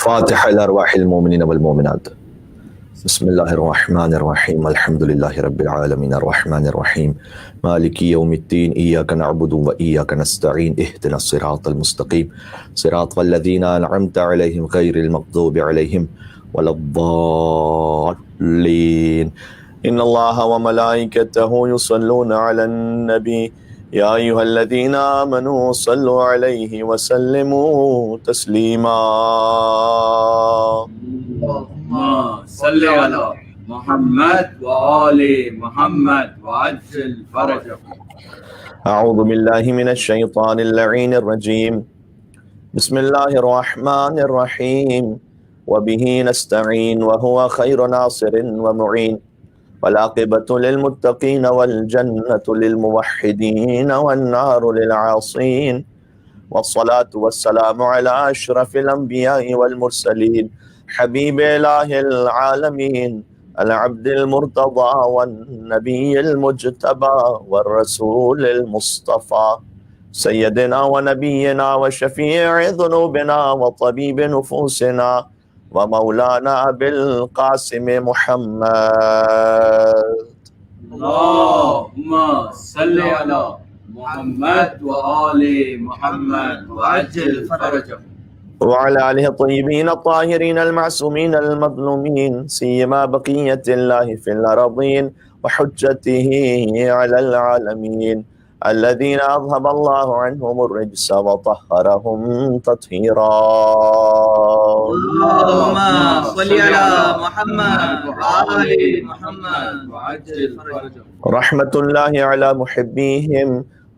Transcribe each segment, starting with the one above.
فاتح الارواح المؤمنین والمؤمنات بسم اللہ الرحمن الرحیم الحمد للہ رب العالمین الرحمن الرحیم مالک یوم الدین ایاک نعبد و ایاک نستعین اہدنا الصراط المستقیم صراط الذین انعمت علیہم غیر المغضوب علیہم ولا الضالین ان اللہ وملائکتہ یصلون علی النبی یا ایہا الذین آمنوا صلوا علیہ وسلموا تسلیما اللهم صل على محمد وآل محمد وعجل فرجهم اعوذ باللہ من الشیطان اللعین الرجیم بسم اللہ الرحمن الرحیم وبہ نستعین وہو خیر ناصر ومعین والعاقبۃ للمتقین والجنة للموحدین والنار للعاصین والصلاة والسلام علی اشرف الانبیاء والمرسلین حبیب الہ العالمین العبد المرتضى والنبی المجتبى والرسول المصطفى سیدنا ونبینا وشفیع ذنوبنا وطبیب نفوسنا ومولانا بالقاسم محمد اللهم صل على محمد وآل محمد وعجل فرجهم وعلى آله الطيبين الطاهرين المعصومين المظلومين سيما بقية الله في الأرضين وحجته على العالمين الذين أذهب الله عنهم الرجس وطهرهم تطهيرا اللهم صل على محمد وآل محمد وعجل فرجهم رحمة الله على محبيهم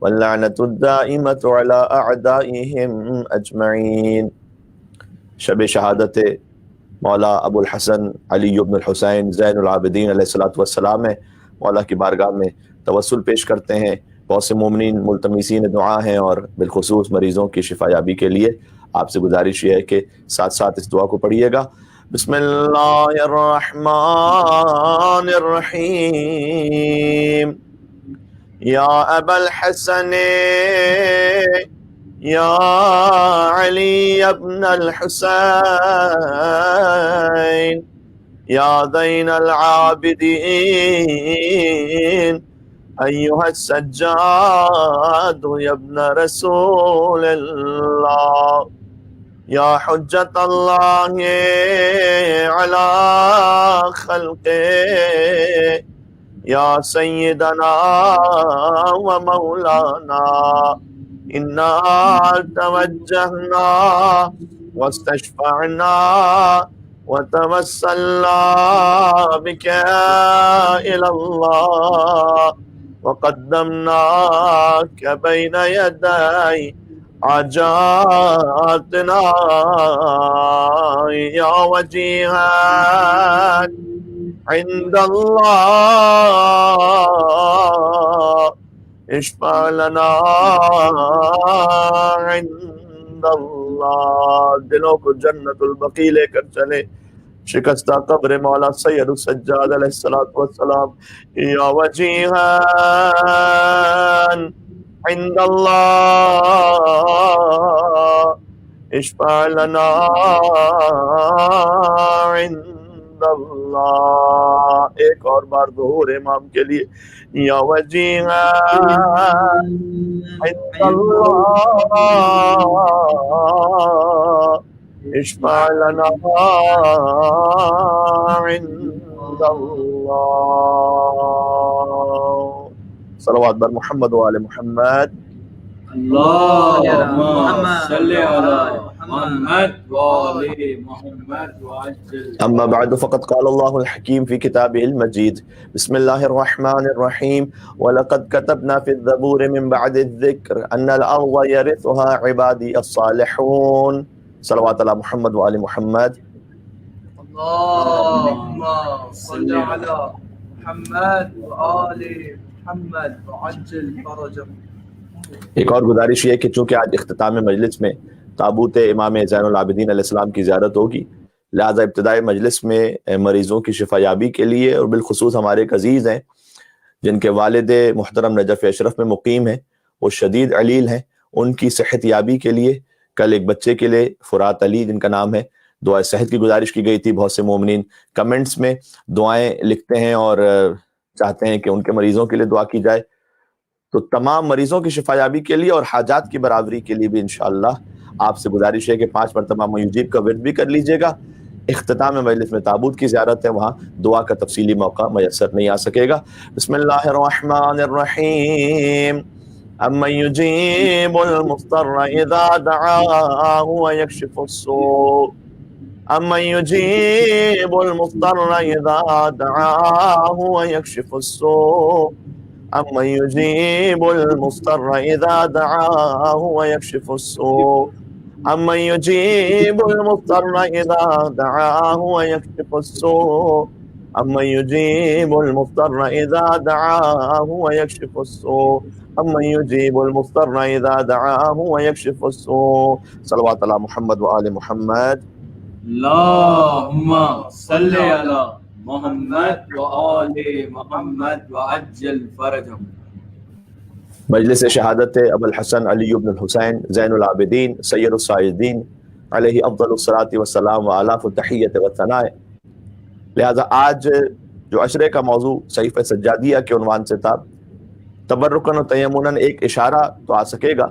واللعنة الدائمة على أعدائهم أجمعين شب شہادت مولا ابو الحسن علی بن الحسین زین العابدین علیہ الصلوۃ والسلام ہے۔ مولا کی بارگاہ میں توسل پیش کرتے ہیں، بہت سے مومنین ملتمسین دعا ہیں اور بالخصوص مریضوں کی شفا یابی کے لیے آپ سے گزارش یہ ہے کہ ساتھ ساتھ اس دعا کو پڑھیے گا۔ بسم اللہ الرحمن الرحیم یا ابا الحسن یا علی ابن الحسین یا زین العابدین ایہا السجاد یا ابن رسول اللہ یا حجت اللہ علی خلقہ یا سیدنا و مولانا انا توجہنا واستشفعنا وتوسلنا بك إلى الله وقدمناك بين يدي حاجاتنا يا وجيها عند الله اشفع لنا عند اللہ۔ دلوں کو جنت البقیع لے کر چلے، شکستہ قبر مولا سید السجاد علیہ الصلوۃ والسلام یا وجیہا عند اللہ اشفع لنا عند اللہ۔ ایک اور بار ظہور امام کے لیے یا وجیہا عند اللہ اشفع لنا عند اللہ۔ صلوات بر محمد و آل محمد۔ اللهم صل على محمد وآل محمد وعجل اما بعد فقد قال الله الحكيم في كتابه المجيد بسم الله الرحمن الرحيم ولقد كتبنا في الزبور من بعد الذكر ان الارض يرثها عبادي الصالحون صلوات على محمد وآل محمد۔ اللهم صل على محمد وآل محمد وعجل فرجهم۔ ایک اور گزارش یہ کہ چونکہ آج اختتام مجلس میں تابوت امام زین العابدین علیہ السلام کی زیارت ہوگی، لہٰذا ابتدائی مجلس میں مریضوں کی شفا یابی کے لیے اور بالخصوص ہمارے ایک عزیز ہیں جن کے والد محترم نجف اشرف میں مقیم ہیں، وہ شدید علیل ہیں، ان کی صحت یابی کے لیے کل ایک بچے کے لیے فرات علی جن کا نام ہے دعائے صحت کی گزارش کی گئی تھی. بہت سے مومنین کمنٹس میں دعائیں لکھتے ہیں اور چاہتے ہیں کہ ان کے مریضوں کے لیے دعا کی جائے. تو تمام مریضوں کی شفا یابی کے لیے اور حاجات کی برابری کے لیے بھی انشاءاللہ آپ سے گزارش ہے کہ 5 مرتبہ میجیب کا ورد بھی کر لیجئے گا. اختتام مجلس میں تابوت کی زیارت ہے, وہاں دعا کا تفصیلی موقع میسر نہیں آ سکے گا. بسم اللہ الرحمن الرحیم. امن یجیب المضطر اذا دعاہ ویکشف السوء امن یجیب المضطر اذا دعاہ ویکشف السوء امن یجیب المضطر اذا دعاہ ویکشف السوء امن یجیب المضطر اذا دعاہ ویکشف السوء امن یجیب المضطر اذا دعاہ ویکشف السوء امن یجیب المضطر اذا دعاہ ویکشف السوء. صلوات علی محمد و آل محمد. اللہم صلی علی محمد و آل محمد وعجل فرجہم. مجلس شہادت ابو الحسن علی بن الحسین زین العابدین سید الساجدین علیہ افضل الصلاۃ والسلام و آلاف التحیۃ والثناء. لہذا آج جو عشرے کا موضوع صحیفہ سجادیہ کے عنوان سے تھا, تبرکن و تیمنن ایک اشارہ تو آ سکے گا,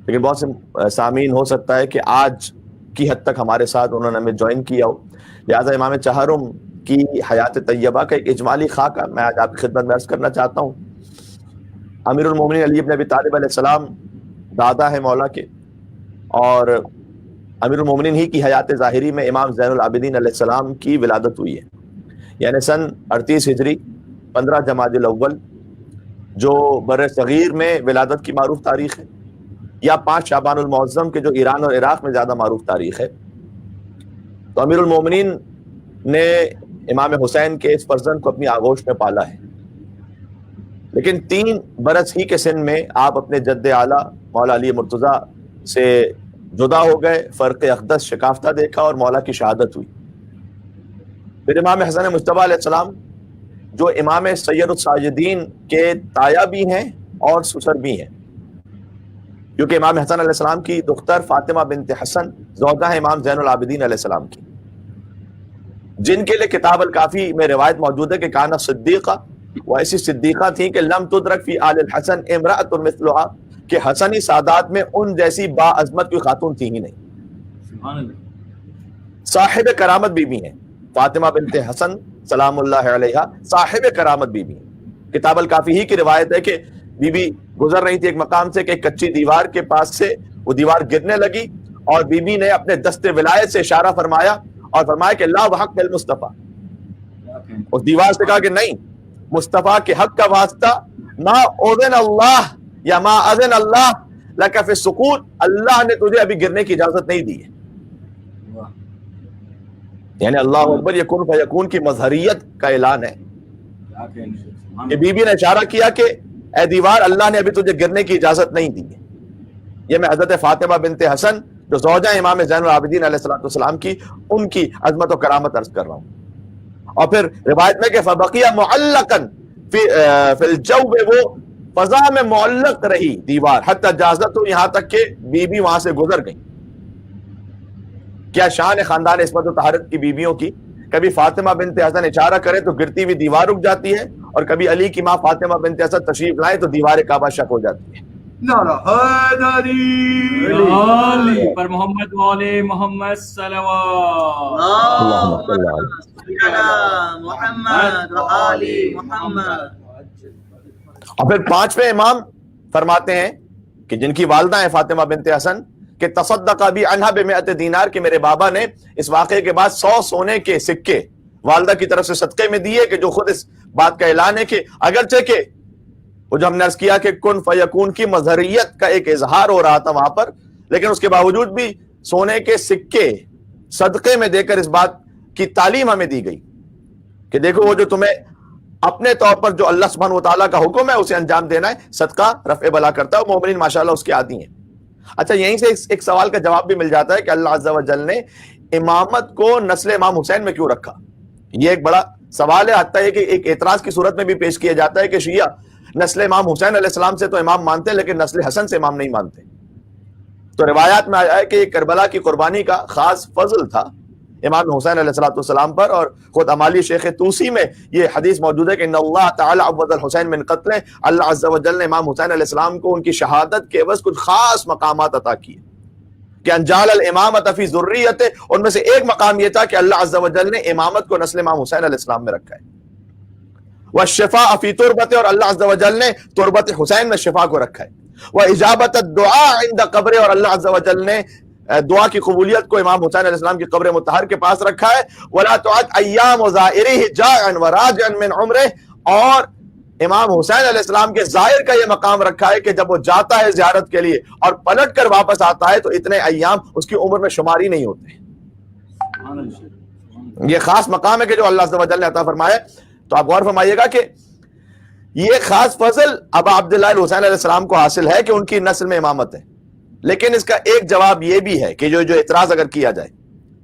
لیکن بہت سے سامعین ہو سکتا ہے کہ آج کی حد تک ہمارے ساتھ انہوں نے ہمیں جوائن کیا ہو. لہٰذا امام چہرم کی حیات طیبہ کا ایک اجمالی خاکہ میں آج آپ کی خدمت میں عرض کرنا چاہتا ہوں. امیر المومنین علی بن ابی طالب علیہ السلام دادا ہے مولا کے, اور امیر المومنین ہی کی حیات ظاہری میں امام زین العابدین علیہ السلام کی ولادت ہوئی ہے, یعنی سن 38 ہجری 15 جمادی الاول, جو بر صغیر میں ولادت کی معروف تاریخ ہے, یا 5 شعبان المعظم کے جو ایران اور عراق میں زیادہ معروف تاریخ ہے. تو امیر المومنین نے امام حسین کے اس فرزند کو اپنی آغوش میں پالا ہے, لیکن 3 برس ہی کے سن میں آپ اپنے جد اعلیٰ مولا علی مرتضیٰ سے جدا ہو گئے, فرق اقدس شکافتہ دیکھا اور مولا کی شہادت ہوئی. پھر امام حسن مجتبیٰ علیہ السلام جو امام سید الساجدین کے تایا بھی ہیں اور سسر بھی ہیں, کیونکہ امام حسن علیہ السلام کی دختر فاطمہ بنت حسن زوجہ ہے امام زین العابدین علیہ السلام کی, جن کے لیے کتاب الکافی میں روایت موجود ہے کہ کانا صدیقہ, وہ ایسی صدیقہ تھیں کہ لم تدرک فی آل الحسن امرأۃ مثلھا, کہ حسنی سادات میں ان جیسی با عظمت کوئی خاتون تھی ہی نہیں. سبحان اللہ. صاحب کرامت بی بی ہیں فاطمہ بنت حسن سلام اللہ علیہا, صاحب کرامت بی بی ہیں. کتاب الکافی ہی کی روایت ہے کہ بی بی گزر رہی تھی ایک مقام سے کہ ایک کچی دیوار کے پاس سے وہ دیوار گرنے لگی, اور بی بی نے اپنے دست ولایت سے اشارہ فرمایا اور فرمایا کہ لا بحق المصطفیٰ. اس دیوار سے کہا کہ نہیں, مصطفیٰ کے حق کا واسطہ, ما اذن اللہ یا ما اذن اللہ لک فی السقوط, اللہ نے تجھے ابھی گرنے کی اجازت نہیں دی ہے. یعنی اللہ اکبر, یہ کن فیکون کی مظہریت کا اعلان ہے کہ بی بی نے اشارہ کیا کہ اے دیوار, اللہ نے ابھی تجھے گرنے کی اجازت نہیں دی ہے. یہ میں حضرت فاطمہ بنت حسن جو زوجہ امام زین العابدین علیہ السلام کی, ان کی عظمت و کرامت عرض کر رہا ہوں. اور پھر روایت میں کہ فبقیہ معلقاً فی الجو, وہ فضا میں معلق رہی دیوار, حتی جازت ہو, یہاں تک کہ بی بی وہاں سے گزر گئی. کیا شان ہے خاندان عصمت و طہارت کی بیویوں کی. کبھی فاطمہ بنت حسن اشارہ کرے تو گرتی ہوئی دیوار رک جاتی ہے, اور کبھی علی کی ماں فاطمہ بنت حسن تشریف لائے تو دیوار کعبہ شک ہو جاتی ہے. نعرہ حیدری علی پر محمد والے محمد صلوات. اللہم صلی علی محمد و آل محمد. اور پھر 5ویں امام فرماتے ہیں کہ جن کی والدہ ہیں فاطمہ بنت حسن, کہ تصدق بی عنہا ب100 دینار, کہ میرے بابا نے اس واقعے کے بعد 100 سونے کے سکے والدہ کی طرف سے صدقے میں دیے, کہ جو خود اس بات کا اعلان ہے کہ اگرچہ کہ وہ جو ہم نے عرض کیا کہ کن فیکون کی مظہریت کا ایک اظہار ہو رہا تھا وہاں پر, لیکن اس کے باوجود بھی سونے کے سکے صدقے میں دے کر اس بات کی تعلیم ہمیں دی گئی کہ دیکھو وہ جو تمہیں اپنے طور پر جو اللہ سبحانہ و تعالیٰ کا حکم ہے اسے انجام دینا ہے, صدقہ رفع بلا کرتا ہے, وہ مومنین ماشاءاللہ اس کے عادی ہیں. اچھا, یہیں سے ایک سوال کا جواب بھی مل جاتا ہے کہ اللہ عز و جل نے امامت کو نسل امام حسین میں کیوں رکھا. یہ ایک بڑا سوال ہے, حتیٰ یہ کہ ایک اعتراض کی صورت میں بھی پیش کیا جاتا ہے کہ شیعہ نسل امام حسین علیہ السلام سے تو امام مانتے ہیں, لیکن نسل حسن سے امام نہیں مانتے. تو روایات میں آیا ہے کہ کربلا کی قربانی کا خاص فضل تھا امام حسین علیہ السلام پر، اور خود امالی شیخ توسی میں یہ حدیث موجود ہے کہ ان اللہ تعالی عوض الحسین من قتل، اللہ عز و جل نے امام حسین علیہ السلام کو ان کی شہادت کے عوض کچھ خاص مقامات عطا کیے کہ انجال الامامت فی ذریت، ان میں سے ایک مقام یہ تھا کہ اللہ عز و جل نے امامت کو نسل امام حسین علیہ السلام میں رکھا ہے، والشفاء فی تربت، اور اللہ عز و جل نے تربت حسین میں شفا کو رکھا ہے، واجابت الدعاء عند قبر، اور اللہ عز و جل نے دعا کی قبولیت کو امام حسین علیہ السلام کی قبر مطہر کے پاس رکھا ہے، ولا تعد ایام زائرہ جائعا وراجعا من عمرہ، اور امام حسین علیہ السلام کے ظاہر کا یہ مقام رکھا ہے کہ جب وہ جاتا ہے زیارت کے لیے اور پلٹ کر واپس آتا ہے تو اتنے ایام اس کی عمر میں شماری نہیں ہوتے۔ یہ خاص مقام ہے کہ جو اللہ عز و جل نے عطا فرمایا۔ تو آپ غور فرمائیے گا کہ یہ خاص فضل ابا عبداللہ الحسین علیہ السلام کو حاصل ہے کہ ان کی نسل میں امامت ہے، لیکن اس کا ایک جواب یہ بھی ہے کہ جو اعتراض اگر کیا جائے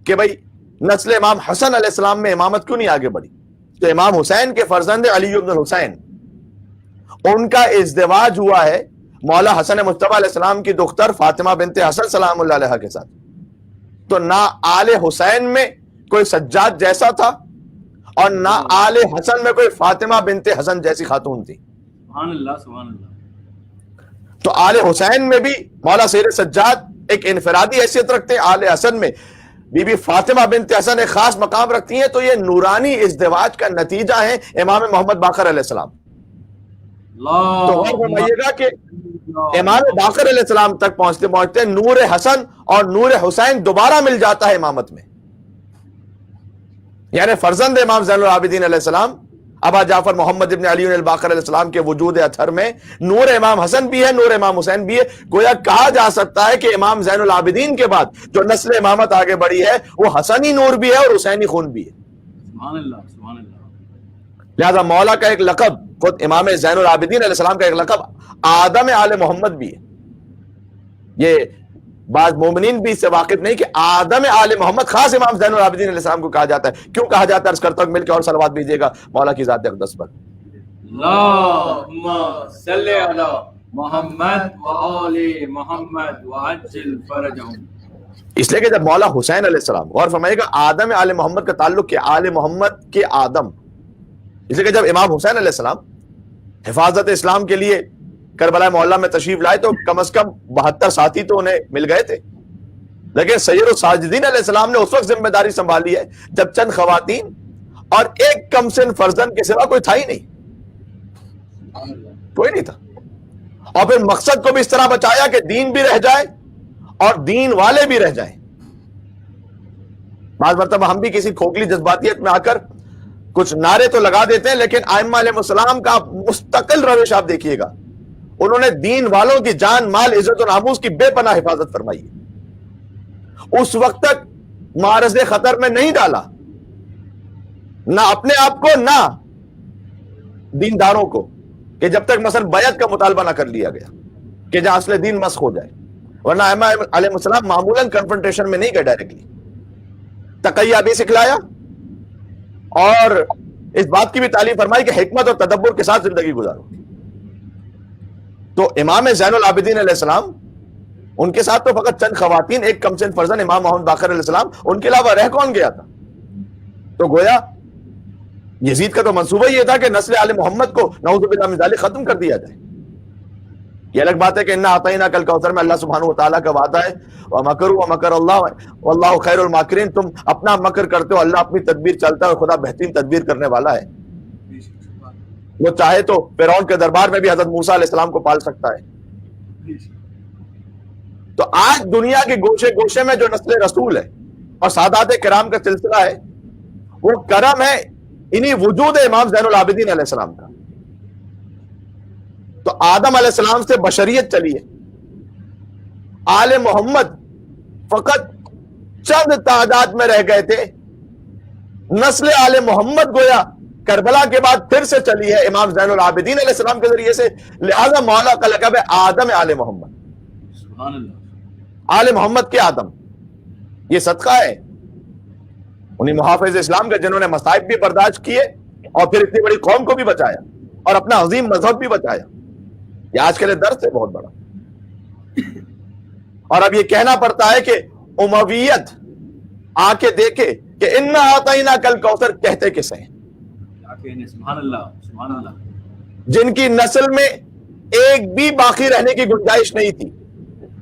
کہ بھئی نسل امام حسن علیہ السلام میں امامت کیوں نہیں آگے بڑھی، تو امام حسین کے فرزند علی بن الحسین، ان کا ازدواج ہوا ہے مولا حسن مجتبی علیہ السلام کی دختر فاطمہ بنت حسن سلام اللہ علیہ کے ساتھ، تو نہ آل حسین میں کوئی سجاد جیسا تھا اور نہ آل حسن میں کوئی فاطمہ بنت حسن جیسی خاتون تھی۔ سبحان اللہ سبحان اللہ۔ تو آل حسین میں بھی مولا سید سجاد ایک انفرادی حیثیت رکھتے ہیں، آل حسن میں بی بی فاطمہ بنت حسن ایک خاص مقام رکھتی ہیں، تو یہ نورانی ازدواج کا نتیجہ ہے امام محمد باقر علیہ السلام۔ تو غور فرمائیے گا کہ امام باقر علیہ السلام تک پہنچتے پہنچتے نور حسن اور نور حسین دوبارہ مل جاتا ہے امامت میں، یعنی فرزند امام زین العابدین علیہ السلام ابا جعفر محمد ابن علی الباقر علیہ السلام کے وجود اطہر میں نور امام حسن بھی ہے، نور امام حسین بھی ہے۔ گویا کہا جا سکتا ہے کہ امام زین العابدین کے بعد جو نسل امامت آگے بڑھی ہے وہ حسنی نور بھی ہے اور حسینی خون بھی ہے۔ سبحان اللہ سبحان اللہ۔ لہذا مولا کا ایک لقب، خود امام زین العابدین علیہ السلام کا ایک لقب آدم آل محمد بھی ہے۔ یہ بعض مومنین بھی اس سے واقف نہیں کہ آدم آل محمد خاص امام زین العابدین علیہ السلام کو کہا جاتا ہے۔ کیوں کہا جاتا ہے عرض کرتا ہوں، مل کے اور صلوات بھیجیے گا مولا کی ذات اقدس پر۔ اللہم صلی علی محمد وآل محمد وعجل فرجہم۔ اس لیے کہ جب مولا حسین علیہ السلام، غور فرمائیے گا آدم آل محمد کا تعلق کیا، آل محمد کے آدم، اس لیے کہ جب امام حسین علیہ السلام حفاظت اسلام کے لیے کربلا معلیٰ میں تشریف لائے تو کم از کم 72 ساتھی تو انہیں مل گئے تھے، لیکن سید الساجدین علیہ السلام نے اس وقت ذمہ داری سنبھالی ہے جب چند خواتین اور ایک کم سن فرزند کے سوا کوئی تھا ہی نہیں، کوئی نہیں تھا، اور پھر مقصد کو بھی اس طرح بچایا کہ دین بھی رہ جائے اور دین والے بھی رہ جائیں۔ بعض مرتبہ ہم بھی کسی کھوکھلی جذباتیت میں آ کر کچھ نعرے تو لگا دیتے ہیں، لیکن ائمہ علیہ السلام کا مستقل روش آپ دیکھیے گا، انہوں نے دین والوں کی جان مال عزت و ناموس کی بے پناہ حفاظت فرمائی ہے، اس وقت تک معرض خطر میں نہیں ڈالا، نہ اپنے آپ کو نہ دینداروں کو، کہ جب تک مثلا بیعت کا مطالبہ نہ کر لیا گیا کہ جہاں اصل دین مسخ ہو جائے، ورنہ ائمہ علیہ السلام معمولاً کنفرنٹیشن میں نہیں گئے ڈائریکٹلی، تقیہ بھی سکھلایا اور اس بات کی بھی تعلیم فرمائی کہ حکمت اور تدبر کے ساتھ زندگی گزارو۔ تو امام زین العابدین علیہ السلام، ان کے ساتھ تو فقط چند خواتین، ایک کم سن فرزند امام محمد باقر علیہ السلام، ان کے علاوہ رہ کون گیا تھا؟ تو گویا یزید کا تو منصوبہ یہ تھا کہ نسل آل محمد کو نعوذ باللہ من ذلک ختم کر دیا جائے۔ یہ الگ بات ہے کہ انا اعطیناک الکوثر میں اللہ سبحانہ وتعالیٰ کا وعدہ ہے، ومکروا ومکر اللہ واللہ خیر الماکرین، تم اپنا مکر کرتے ہو، اللہ اپنی تدبیر چلتا ہے اور خدا بہترین تدبیر کرنے والا ہے۔ وہ چاہے تو فرعون کے دربار میں بھی حضرت موسیٰ علیہ السلام کو پال سکتا ہے۔ تو آج دنیا کے گوشے گوشے میں جو نسل رسول ہے اور سادات کرام کا سلسلہ ہے، وہ کرم ہے انہی وجود امام زین العابدین علیہ السلام کا۔ تو آدم علیہ السلام سے بشریت چلی ہے، آل محمد فقط چند تعداد میں رہ گئے تھے، نسل آل محمد گویا کربلا کے بعد پھر سے چلی ہے امام زین العابدین علیہ السلام کے ذریعے سے، لہذا مولا کا لقب ہے آدم آل محمد، سبحان اللہ۔ آل محمد کے آدم۔ یہ صدقہ ہے انہیں محافظ اسلام کے جنہوں نے مصائب بھی برداشت کیے اور پھر اتنی بڑی قوم کو بھی بچایا اور اپنا عظیم مذہب بھی بچایا۔ یہ آج کے لیے درس ہے بہت بڑا۔ اور اب یہ کہنا پڑتا ہے کہ امویت آ کے دیکھے کہ انا اعطینا کل کوثر کہتے کسے ہیں؟ کیا کہنے، سبحان اللہ سبحان اللہ. جن کی نسل میں ایک بھی باقی رہنے کی گنجائش نہیں تھی،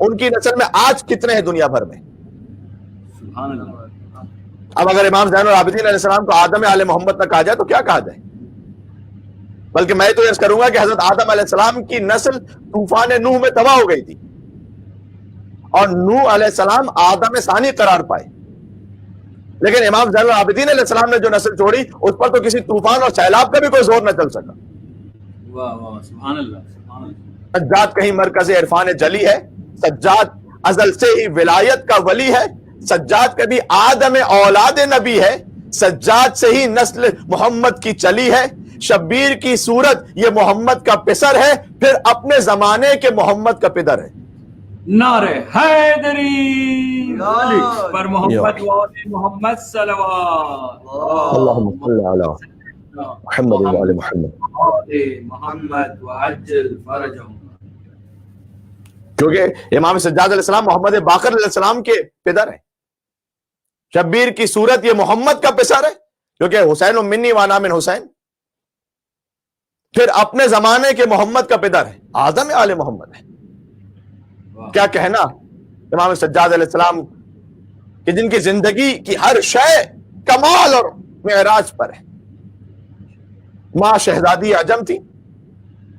ان کی نسل میں آج کتنے ہیں دنیا بھر میں؟ سبحان اللہ. اب اگر امام زین العابدین علیہ السلام کو آدم آل محمد نہ کہا جائے تو کیا کہا جائے؟ بلکہ میں تو عرض کروں گا کہ حضرت آدم علیہ السلام کی نسل طوفان نوح میں تباہ ہو گئی تھی، اور نوح علیہ السلام آدم ثانی قرار پائے، لیکن امام زین العابدین علیہ السلام نے جو نسل چھوڑی اس پر تو کسی طوفان اور سیلاب کا بھی کوئی زور نہ چل سکا. واہ واہ سبحان اللہ سبحان اللہ. سجاد کہیں مرکز عرفان جلی ہے، سجاد ازل سے ہی ولایت کا ولی ہے، سجاد کبھی آدم اولاد نبی ہے، سجاد سے ہی نسل محمد کی چلی ہے، شبیر کی صورت یہ محمد کا پسر ہے، پھر اپنے زمانے کے محمد کا پدر ہے. نعرہ حیدری پر محمد و آل محمد صلوات. اللہم صلی علی محمد و آل محمد. آل محمد وعجل فرجهم. کیونکہ امام سجاد علیہ السلام محمد باقر علیہ السلام کے پدر ہیں، شبیر کی صورت یہ محمد کا پسر ہے، کیونکہ حسین منی وانا من حسین، پھر اپنے زمانے کے محمد کا پدر ہے، آدم آل محمد ہے. کیا کہنا امام سجاد علیہ السلام کہ جن کی زندگی کی ہر شے کمال اور معراج پر ہے. ماں شہزادی عجم تھی،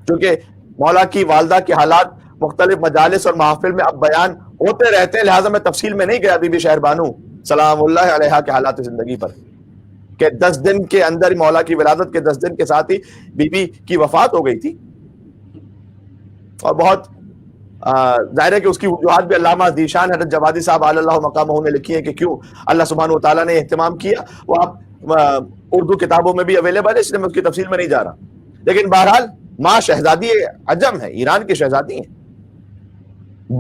کیونکہ مولا کی والدہ کے حالات مختلف مجالس اور محافل میں اب بیان ہوتے رہتے ہیں، لہٰذا میں تفصیل میں نہیں گیا. بی بی شہر بانو سلام اللہ علیہا کے حالات زندگی پر کہ 10 دن کے اندر مولا کی ولادت کے 10 دن کے ساتھ ہی بی بی کی وفات ہو گئی تھی، اور بہت ظاہر ہے کہ اس کی وجوہات بھی علامہ ذیشان حضرت جوادی صاحب علی اللہ مقامہ نے لکھی ہیں کہ کیوں اللہ سبحانہ و تعالیٰ نے اہتمام کیا. وہ آپ اردو کتابوں میں بھی اویلیبل ہے، اس لیے میں اس کی تفصیل میں نہیں جا رہا. لیکن بہرحال ماں شہزادی عجم ہے، ایران کی شہزادی ہیں،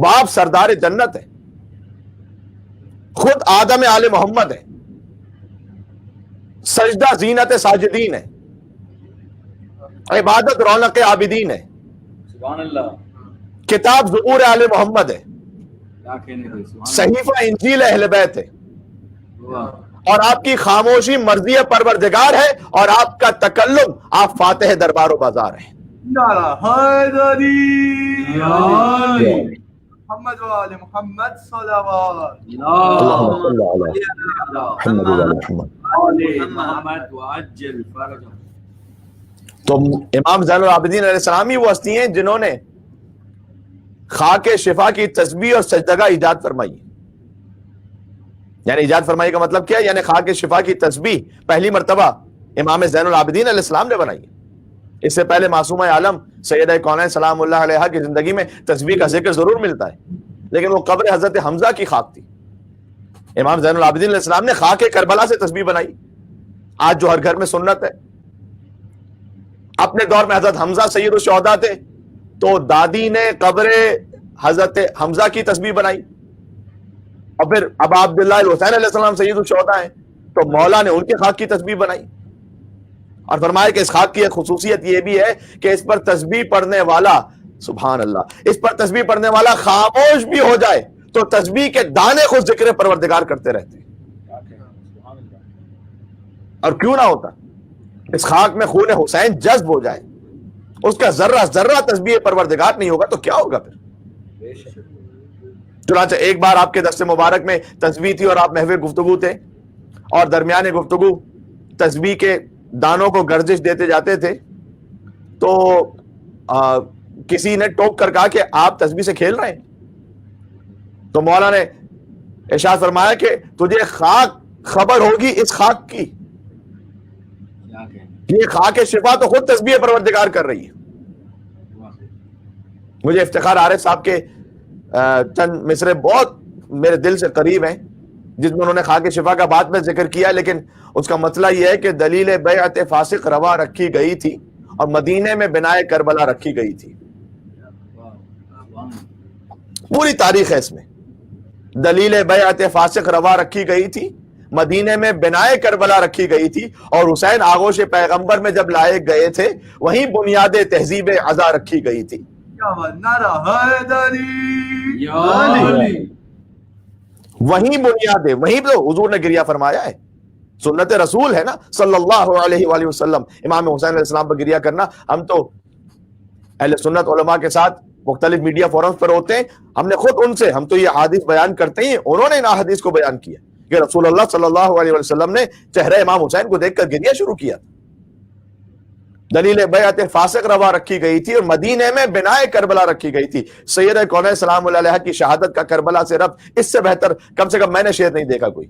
باپ سردار جنت ہے، خود آدم آل محمد ہے، سجدہ زینت ساجدین ہے، عبادت رونق عابدین ہے، سبحان اللہ. کتاب ظہور آل محمد ہے، کیا کہنے بھائی، سبحان صحیفہ انجیل اہل بیت ہے، اللہ. واہ. اور آپ کی خاموشی مرضی پروردگار ہے، اور آپ کا تکلم آپ فاتح دربار و بازار ہیں. نعرہ حیدری یا علی. محمد و آل محمد صلوات. اللہم صلی علی اللہ. محمد و علی محمد. آل محمد وعجل فرجهم. تو امام زین العابدین علیہ السلام ہی وہ ہستی ہیں جنہوں نے خاک شفا کی تسبیح اور سجدگاہ ایجاد فرمائی. یعنی ایجاد فرمائی کا مطلب کیا ہے؟ یعنی خاک شفا کی تسبیح پہلی مرتبہ امام زین العابدین علیہ السلام نے بنائی. اس سے پہلے معصومہ عالم سیدہ کونین سلام اللہ علیہا کی زندگی میں تسبیح کا ذکر ضرور ملتا ہے، لیکن وہ قبر حضرت حمزہ کی خاک تھی. امام زین العابدین علیہ السلام نے خاک کربلا سے تسبیح بنائی، آج جو ہر گھر میں سنت ہے. اپنے دور میں حضرت حمزہ سید الشہداء تھے، تو دادی نے قبر حضرت حمزہ کی تسبیح بنائی، اور پھر ابا عبداللہ الحسین علیہ السلام سید الشہداء ہیں، تو مولا نے ان کے خاک کی تسبیح بنائی. اور فرمایا کہ اس خاک کی ایک خصوصیت یہ بھی ہے کہ اس پر تسبیح پڑھنے والا، سبحان اللہ، اس پر تسبیح پڑھنے والا خاموش بھی ہو جائے تو تسبیح کے دانے خود ذکر پروردگار کرتے رہتے ہیں. اور کیوں نہ ہوتا، اس خاک میں خون حسین جذب ہو جائے، اس کا ذرہ ذرہ تسبیح پروردگار نہیں ہوگا تو کیا ہوگا پھر. چنانچہ ایک بار آپ کے درس مبارک میں تسبیح تھی اور آپ محو گفتگو تھے، اور درمیان گفتگو تسبیح کے دانوں کو گردش دیتے جاتے تھے، تو کسی نے ٹوک کر کہا کہ آپ تسبیح سے کھیل رہے ہیں. تو مولا نے ارشاد فرمایا کہ تجھے خاک خبر ہوگی اس خاک کی، یہ خاک شفا تو خود تسبیح پروردگار کر رہی ہے. مجھے افتخار عارف صاحب کے چند مصرے بہت میرے دل سے قریب ہیں، جس میں انہوں نے خاک شفا کا بعد میں ذکر کیا، لیکن اس کا مسئلہ یہ ہے کہ دلیل بیعت فاسق روا رکھی گئی تھی اور مدینے میں بنائے کربلا رکھی گئی تھی. پوری تاریخ ہے اس میں. دلیل بیعت فاسق روا رکھی گئی تھی، مدینے میں بنائے کربلا رکھی گئی تھی، اور حسین آغوش پیغمبر میں جب لائے گئے تھے وہیں بنیاد تہذیب عزا رکھی گئی تھی. نعرہ حیدری یا علی. وہیں بنیاد ہے، وہیں تو حضور نے گریہ فرمایا ہے. سنت رسول ہے نا صلی اللہ علیہ وآلہ وسلم، امام حسین علیہ السلام پر گریا کرنا. ہم تو اہل سنت علماء کے ساتھ مختلف میڈیا فورمز پر ہوتے ہیں، ہم نے خود ان سے ہم تو یہ حدیث بیان کرتے ہیں، انہوں نے ان حدیث کو بیان کیا کہ رسول اللہ صلی اللہ علیہ وسلم نے چہرہ امام حسین کو دیکھ کر گریا شروع کیا. دلیل بیعت فاسق روا رکھی گئی تھی اور مدینے میں بنائے کربلا رکھی گئی تھی. سید کونین سلام اللہ علیہ کی شہادت کا کربلا سے ربط اس سے بہتر کم سے کم میں نے شعر نہیں دیکھا کوئی.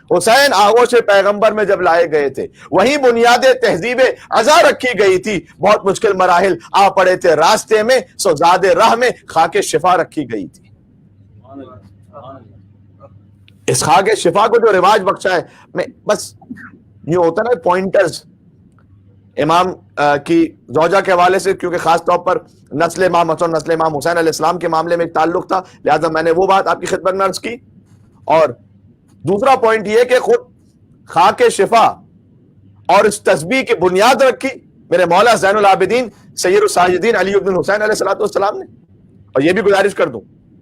حسین آغوش پیغمبر میں جب لائے گئے تھے وہیں بنیاد تہذیب عزا رکھی گئی تھی. بہت مشکل مراحل آ پڑے تھے راستے میں، سو زاد راہ میں خاک شفا رکھی گئی تھی. اس خاک شفا کو جو رواج بخشا ہے، میں بس یہ ہوتا نا پوائنٹرز امام کی زوجہ کے حوالے سے، کیونکہ خاص طور پر نسل امام حسن نسل امام حسین علیہ السلام کے معاملے میں ایک تعلق تھا، لہذا میں نے وہ بات آپ کی خدمت میں عرض کی. اور دوسرا پوائنٹ یہ کہ خود خاک شفا اور اس تسبیح کی بنیاد رکھی میرے مولا زین العابدین سید الساجدین علی بن حسین علیہ السلام نے. اور یہ بھی گزارش کر دوں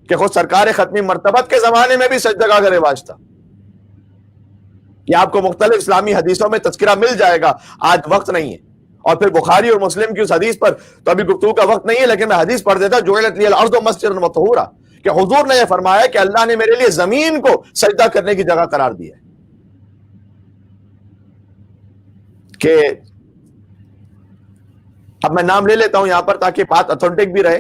کہ خود سرکار ختمی مرتبت کے زمانے میں بھی سجدگاہ کا رواج تھا. یہ آپ کو مختلف اسلامی حدیثوں میں تذکرہ مل جائے گا، آج وقت نہیں ہے. اور پھر بخاری اور مسلم کی اس حدیث پر تو ابھی گفتگو کا وقت نہیں ہے، لیکن میں حدیث پڑھ دیتا، جعلت لی الارض مسجدا وطہورا، کہ حضور نے یہ فرمایا کہ اللہ نے میرے لیے زمین کو سجدہ کرنے کی جگہ قرار دیا ہے. کہ اب میں نام لے لیتا ہوں یہاں پر تاکہ بات اتھینٹک بھی رہے،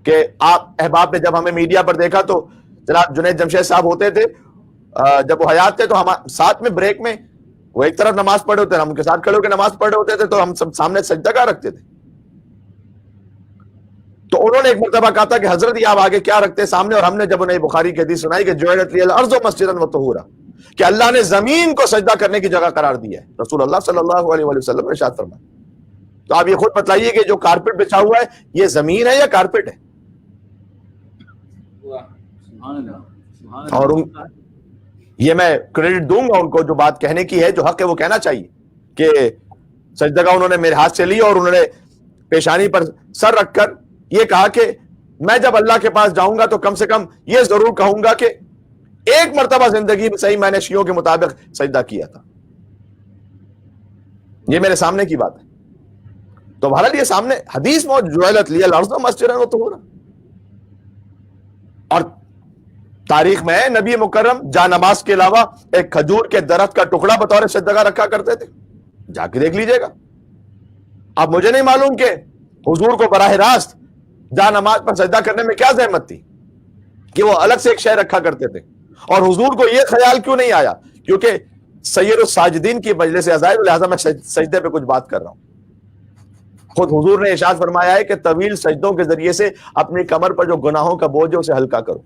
کہ آپ احباب نے جب ہمیں میڈیا پر دیکھا تو جناب جنید جمشید صاحب ہوتے تھے، جب وہ حیات تھے تو ہم ساتھ میں بریک میں وہ ایک طرف نماز پڑھ رہے ہوتے ہیں، ہم ان کے ساتھ کھڑے ہو کے نماز پڑھ رہے ہوتے تھے، تو ہم سب سامنے سجدہ رکھتے تھے. تو انہوں نے ایک مرتبہ کہا تھا کہ حضرت یہ آپ آگے کیا رکھتے سامنے، اور ہم نے جب انہیں بخاری کی حدیث سنائی کہ جعلت لی الارض مسجدا وطہورا، کہ اللہ نے زمین کو سجدہ کرنے کی جگہ قرار دیا ہے. رسول اللہ صلی اللہ علیہ وسلم نے ارشاد فرمایا. تو آپ یہ خود بتلائیے کہ جو کارپٹ بچھا ہوا ہے یہ زمین ہے یا کارپٹ ہے؟ اور یہ میں کریڈٹ دوں گا ان کو، جو بات کہنے کی ہے جو حق ہے وہ کہنا چاہیے، کہ سجدہ انہوں نے میرے ہاتھ سے لی اور انہوں نے پیشانی پر سر رکھ کر یہ کہا کہ میں جب اللہ کے پاس جاؤں گا تو کم سے کم یہ ضرور کہوں گا کہ ایک مرتبہ زندگی میں صحیح میں نے شیعوں کے مطابق سجدہ کیا تھا. یہ میرے سامنے کی بات ہے. تو بہرحال یہ سامنے حدیث میں جعلت لی الارض مسجدا وطہورا، اور تاریخ میں نبی مکرم جا نماز کے علاوہ ایک کھجور کے درخت کا ٹکڑا بطور سجدہ رکھا کرتے تھے. جا کے دیکھ لیجئے گا. اب مجھے نہیں معلوم کہ حضور کو براہ راست جا نماز پر سجدہ کرنے میں کیا زحمت تھی کہ وہ الگ سے ایک شے رکھا کرتے تھے، اور حضور کو یہ خیال کیوں نہیں آیا، کیونکہ سید الساجدین کی مجلس عزائر، لہذا میں سجدے پہ کچھ بات کر رہا ہوں. خود حضور نے ارشاد فرمایا ہے کہ طویل سجدوں کے ذریعے سے اپنی کمر پر جو گناہوں کا بوجھ ہے اسے ہلکا کرو.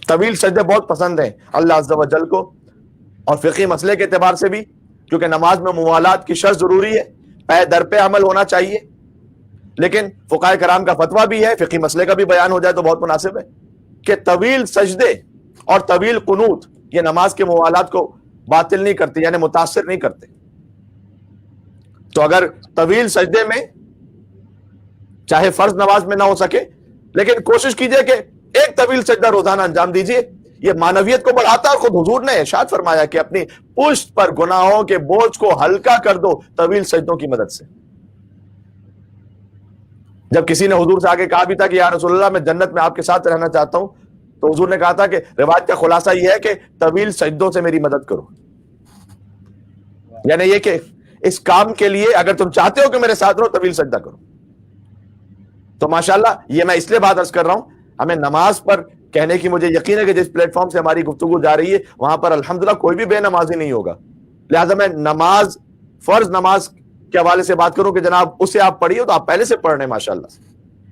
طویل سجدے بہت پسند ہیں اللہ عز و جل کو، اور فقہی مسئلے کے اعتبار سے بھی، کیونکہ نماز میں موالات کی شرط ضروری ہے، پے در پہ عمل ہونا چاہیے. لیکن فقہاء کرام کا فتویٰ بھی ہے، فقہی مسئلے کا بھی بیان ہو جائے تو بہت مناسب ہے، کہ طویل سجدے اور طویل قنوت یہ نماز کے موالات کو باطل نہیں کرتے، یعنی متاثر نہیں کرتے. تو اگر طویل سجدے میں چاہے فرض نماز میں نہ ہو سکے، لیکن کوشش کیجئے کہ ایک طویل سجدہ روزانہ انجام دیجئے. یہ معنویت کو بڑھاتا ہے، اور خود حضور نے ارشاد فرمایا کہ اپنی پشت پر گناہوں کے بوجھ کو ہلکا کر دو طویل سجدوں کی مدد سے. جب کسی نے حضور سے آگے کہا بھی تھا کہ یا رسول اللہ میں جنت میں آپ کے ساتھ رہنا چاہتا ہوں، تو حضور نے کہا تھا کہ روایت کا خلاصہ یہ ہے کہ طویل سجدوں سے میری مدد کرو. یعنی یہ کہ اس کام کے لیے اگر تم چاہتے ہو کہ میرے ساتھ رہو طویل سجدہ کرو. تو ماشاءاللہ یہ میں اس لیے بات عرض کر رہا ہوں، ہمیں نماز پر کہنے کی مجھے یقین ہے کہ جس پلیٹ فارم سے ہماری گفتگو جا رہی ہے وہاں پر الحمدللہ کوئی بھی بے نمازی نہیں ہوگا. لہٰذا میں نماز، فرض نماز کے حوالے سے بات کروں کہ جناب اسے آپ پڑھیے تو آپ پہلے سے پڑھ رہے ہیں ماشاءاللہ سے،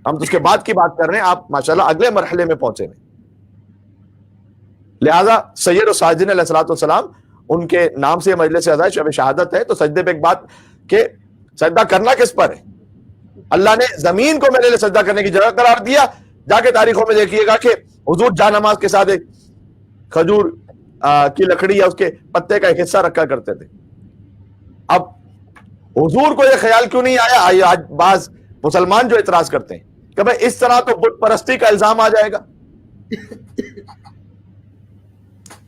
ہم تو اس کے بعد کی بات کر رہے ہیں، آپ ماشاءاللہ اگلے مرحلے میں پہنچے ہیں. لہٰذا سید الساجدین علیہ السلام ان کے نام سے مجلس عزائر شب شہادت ہے. تو سجدے پہ ایک بات کہ سجدہ کرنا کس پر ہے، اللہ نے زمین کو میرے لیے سجدہ کرنے کی جگہ قرار دیا. جا کے تاریخوں میں دیکھیے گا کہ حضور جا نماز کے ساتھ ایک کھجور کی لکڑی یا اس کے پتے کا ایک حصہ رکھا کرتے تھے. اب حضور کو یہ خیال کیوں نہیں آیا؟ آج بعض مسلمان جو اعتراض کرتے ہیں کہ بھائی اس طرح تو بت پرستی کا الزام آ جائے گا.